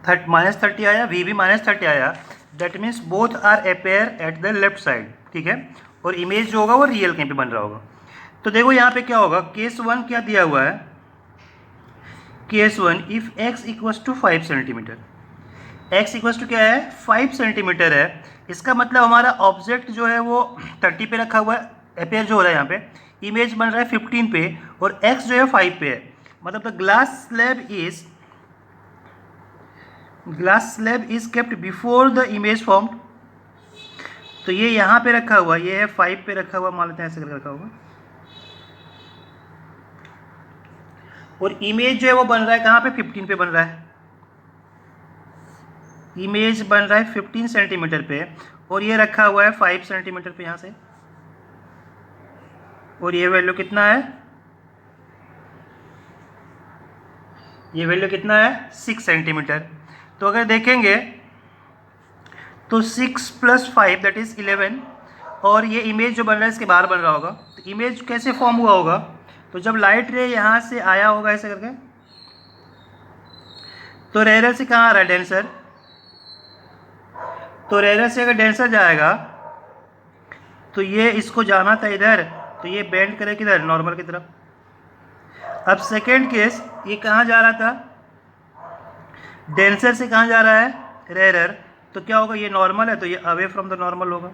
-30 आया, v भी -30 आया, that means both are appear at the left side, ठीक है। और इमेज जो होगा वो रियल कहीं पे बन रहा होगा। तो देखो यहाँ पे क्या होगा, केस 1 क्या दिया हुआ है, case 1 if x equals to 5 centimetre, x equals to क्या है 5 सेंटीमीटर है, इसका मतलब हमारा ऑब्जेक्ट जो है वो 30 पे रखा हुआ है, अपेयर जो हो रहा है यहाँ पे, इमेज बन रहा है 15 पे, और x जो है 5 पे है, मतलब the glass slab is kept before the image form. तो ये यहाँ पे रखा हुआ, ये है 5 पे रखा हुआ, मान लेते हैं ऐसे करके रखा हुआ, और इमेज जो है वो बन रहा है कहाँ पे, 15 पे बन रहा है, इमेज बन रहा है 15 सेंटीमीटर पे, और ये रखा हुआ है 5 सेंटीमीटर पे यहाँ से, और ये वैल्यू कितना है, ये वैल्यू कितना है 6 सेंटीमीटर। तो अगर देखेंगे तो 6 + 5 दैट इज 11, और ये इमेज जो बन रहा है इसके बाहर बन रहा होगा। तो इमेज कैसे फॉर्म हुआ होगा, तो जब लाइट रे यहाँ से आया होगा ऐसे करके, तो रेयर से कहाँ आ रहा है, डेंसर, तो रेयर से अगर डेंसर जाएगा तो ये इसको जाना था इधर, तो ये बेंड करे किधर, नॉर्मल की तरफ। अब सेकेंड केस, ये कहाँ जा रहा था, डेंसर से कहाँ जा रहा है, रेयर, तो क्या होगा, ये नॉर्मल है तो ये अवे फ्रॉम द नॉर्मल होगा,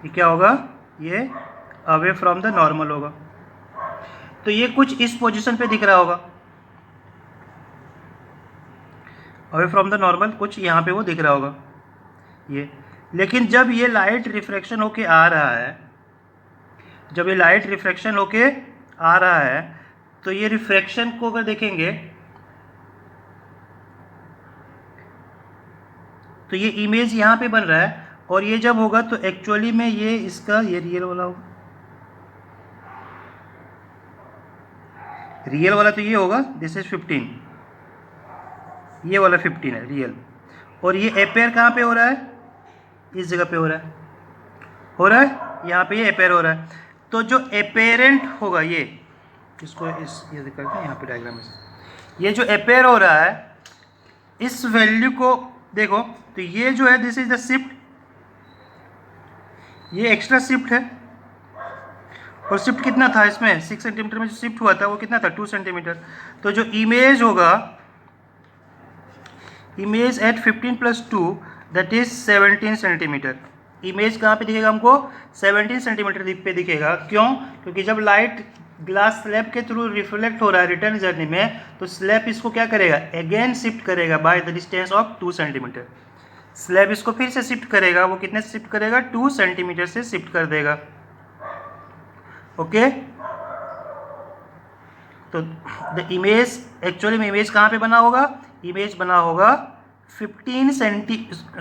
ये क्या होगा, ये अवे फ्रॉम द नॉर्मल होगा। तो ये कुछ इस पोजीशन पे दिख रहा होगा, अवे फ्रॉम द नॉर्मल कुछ यहाँ पे वो दिख रहा होगा ये। लेकिन जब ये लाइट रिफ्रैक्शन होके आ रहा है, जब ये लाइट रिफ्रैक्शन होके आ रहा है, तो ये रिफ्रैक्शन को अगर देखेंगे तो ये इमेज यहाँ पे बन रहा है, और ये जब होगा तो एक्चुअली में ये इसका ये रियल वाला होगा, रियल वाला तो ये होगा, दिस इज 15, ये वाला 15 है रियल, और ये अपेयर कहाँ पे हो रहा है, इस जगह पे हो रहा है यहाँ पे ये अपेयर हो रहा है। तो जो अपेरेंट होगा ये, इसको ये करते हैं यहाँ पे डायग्राम में, ये जो अपेयर हो रहा है इस वैल्यू को देखो, तो ये जो है दिस इज द शिफ्ट, ये एक्स्ट्रा शिफ्ट है, और शिफ्ट कितना था इसमें, 6 सेंटीमीटर में जो शिफ्ट हुआ था वो कितना था, 2 सेंटीमीटर। तो जो इमेज होगा, image at 15 + 2 that is 17 centimetre, image कहाँ पे दिखेगा हमको, 17 सेंटीमीटर पे दिखेगा। क्यों, क्योंकि जब लाइट ग्लास स्लैब के थ्रू रिफ्लेक्ट हो रहा है रिटर्न जर्नी में, तो स्लैब इसको क्या करेगा, अगेन शिफ्ट करेगा by the distance of 2 centimetre, slab इसको फिर से शिफ्ट करेगा, वो कितने से शिफ्ट करेगा, 2 सेंटीमीटर से शिफ्ट कर देगा, ओके। तो द इमेज, एक्चुअली में इमेज कहाँ पे बना होगा, इमेज बना होगा 15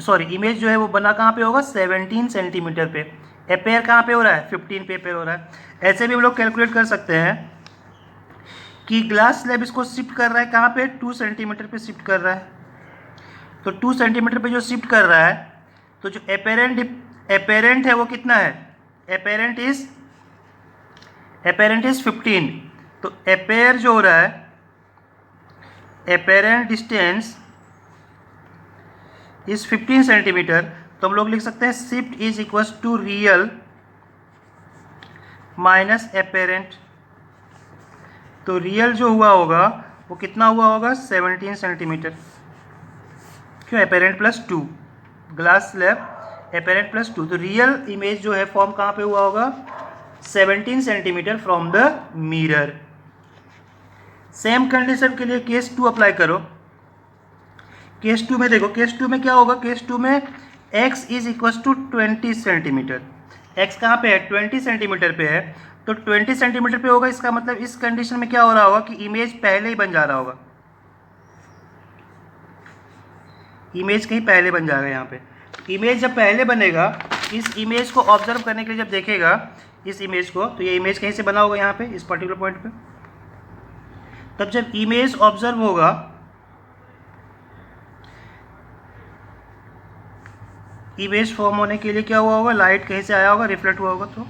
सॉरी इमेज जो है वो बना कहाँ पे होगा, 17 सेंटीमीटर पे, अपेयर कहाँ पे हो रहा है, 15 पे अपेयर हो रहा है। ऐसे भी हम लोग कैलकुलेट कर सकते हैं कि ग्लास स्लैब इसको शिफ्ट कर रहा है कहाँ पे, 2 सेंटीमीटर पे शिफ्ट कर रहा है, तो 2 सेंटीमीटर पे जो शिफ्ट कर रहा है, तो जो अपेरेंट है वो कितना है, अपेरेंट इज 15, तो अपेयर जो हो रहा है, अपेरेंट डिस्टेंस इज 15 सेंटीमीटर, तो हम लोग लिख सकते हैं shift is equals to real minus apparent. तो रियल जो हुआ होगा वो कितना हुआ होगा, 17 सेंटीमीटर, क्यों, अपेरेंट +2, ग्लास स्लैब अपेरेंट +2, तो रियल इमेज जो है फॉर्म कहाँ पे हुआ होगा, 17 centimetre from the mirror. Same condition के लिए केस 2 अप्लाई करो। केस 2 में देखो, केस 2 में क्या होगा, केस 2 में x is equals to 20 centimetre, x कहाँ पे है, 20 सेंटीमीटर पे है, तो 20 सेंटीमीटर पे होगा, इसका मतलब इस कंडीशन में क्या हो रहा होगा कि इमेज पहले ही बन जा रहा होगा, इमेज कहीं पहले बन जाएगा यहाँ पे। इमेज जब पहले बनेगा, इस इमेज को ऑब्जर्व करने के लिए जब देखेगा इस इमेज को, तो ये इमेज कहीं से बना होगा यहाँ पे इस पर्टिकुलर पॉइंट पे। तब जब इमेज ऑब्जर्व होगा, इमेज फॉर्म होने के लिए क्या हुआ होगा, लाइट कहीं से आया होगा, रिफ्लेक्ट हुआ होगा। तो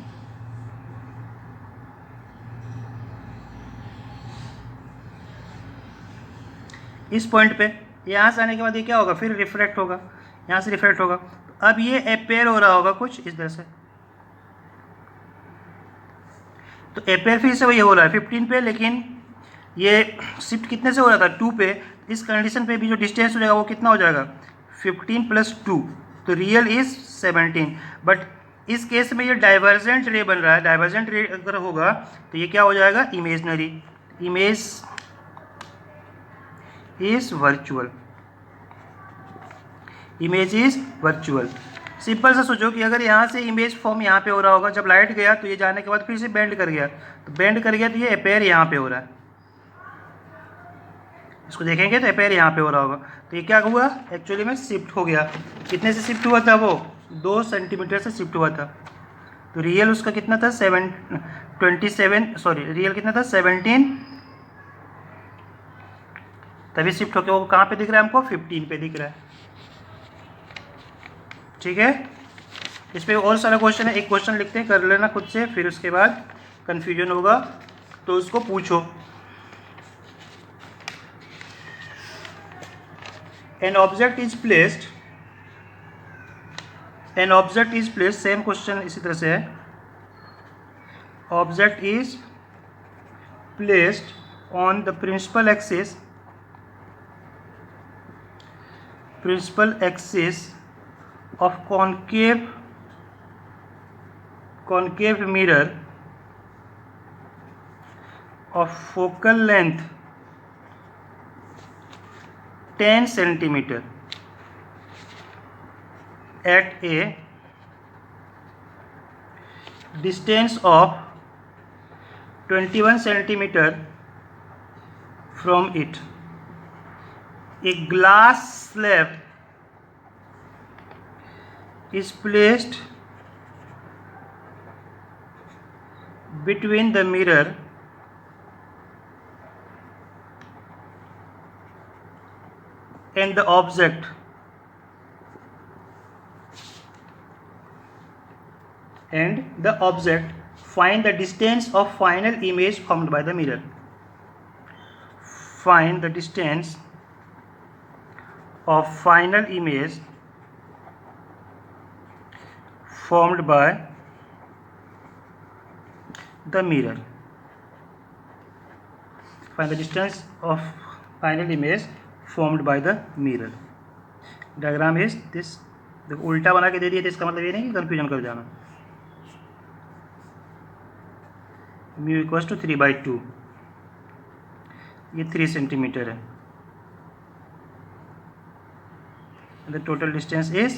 इस पॉइंट पे यहाँ से आने के बाद ये क्या होगा, फिर रिफ्लेक्ट होगा, यहाँ से रिफ्लेक्ट होगा। अब ये अपेयर हो रहा होगा कुछ इस तरह से, तो अपेयर फिर से वही हो रहा है 15 पे, लेकिन ये शिफ्ट कितने से हो रहा था 2 पे। इस कंडीशन पे भी जो डिस्टेंस हो जाएगा वो कितना हो जाएगा 15 + 2, तो रियल इज 17। बट इस केस में ये डाइवर्जेंट रे बन रहा है, डाइवर्जेंट रे अगर होगा तो ये क्या हो जाएगा imaginary, image is virtual, image is virtual. Simple सा सोचो कि अगर यहाँ से इमेज फॉर्म यहाँ पे हो रहा होगा, जब लाइट गया तो ये जाने के बाद फिर से बेंड कर गया, तो बेंड कर गया तो ये अपेयर यहाँ पे हो रहा है, इसको देखेंगे तो अपेयर यहाँ पे हो रहा होगा। तो ये क्या हुआ, एक्चुअली में शिफ्ट हो गया। कितने से शिफ्ट हुआ था वो, 2 सेंटीमीटर से शिफ्ट हुआ था। तो रियल उसका कितना था 27, सॉरी रियल कितना था 17, तभी शिफ्ट होकर वो कहाँ पे दिख रहा है हमको 15 पे दिख रहा है। ठीक है, इस पर और सारा क्वेश्चन है, एक क्वेश्चन लिखते हैं, कर लेना खुद से, फिर उसके बाद कन्फ्यूजन होगा तो उसको पूछो। An object is placed, same question इसी तरह से है। Object is placed on the principal axis of concave mirror of focal length 10 centimeter at a distance of 21 centimeter from it. A glass slab is placed between the mirror and the object, find the distance of final image formed by the mirror. Find the distance of final image formed by the mirror. Find the distance of final image formed by the mirror. Diagram is this. देखो उल्टा बना के दे दिया तो इसका मतलब ये नहीं कि कंफ्यूजन कर जाना। म्यू इक्वल्स टू 3/2, ये 3 सेंटीमीटर है। The total distance is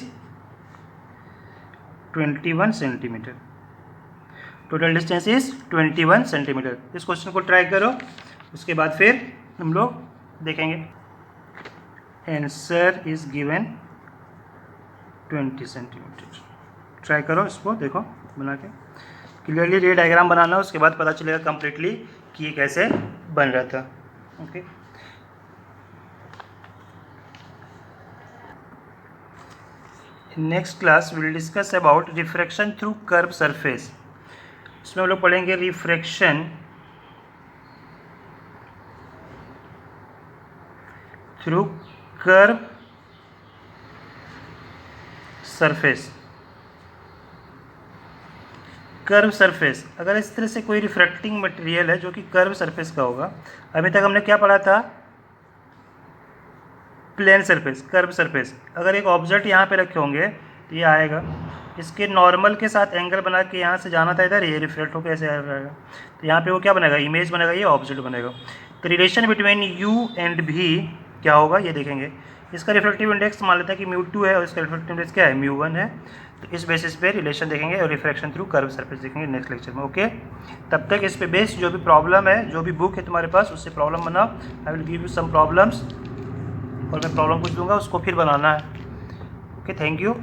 21 centimetre. Total distance is 21 centimetre. इस क्वेश्चन को ट्राई करो, उसके बाद फिर हम लोग देखेंगे। Answer is given 20 centimetre. Try करो, इसको देखो बना के क्लियरली रे डायग्राम बनाना, उसके बाद पता चलेगा कंप्लीटली कि ये कैसे बन रहा था। Okay, next class will discuss about refraction through curve surface. इसमें हम लोग पढ़ेंगे refraction through curve surface. Curve surface, अगर इस तरह से कोई रिफ्रैक्टिंग मटेरियल है जो कि कर्व सरफेस का होगा। अभी तक हमने क्या पढ़ा था, प्लेन सरफेस, कर्व सरफेस। अगर एक ऑब्जेक्ट यहाँ पे रखे होंगे तो ये आएगा, इसके नॉर्मल के साथ एंगल बना के यहाँ से जाना था इधर, ये रिफ्लेक्ट होकर ऐसे आएगा, तो यहाँ पे वो क्या बनेगा, इमेज बनेगा, ये ऑब्जेक्ट बनेगा। तो रिलेशन बिटवीन यू एंड भी क्या होगा ये देखेंगे। इसका रिफ्लेक्टिव इंडेक्स मान लेते हैं कि μ2 है और इसका रिफ्लेक्टिव इंडेक्स क्या है μ1 है। तो इस बेसिस पे रिलेशन देखेंगे और रिफ्रैक्शन थ्रू कर्व सरफेस देखेंगे नेक्स्ट लेक्चर में। ओके, तब तक इस पे बेस्ड जो भी प्रॉब्लम है, जो भी बुक है तुम्हारे पास, उससे प्रॉब्लम बनाओ। I will give you some problems और मैं प्रॉब्लम पूछ दूंगा, उसको फिर बनाना है। Okay, thank you.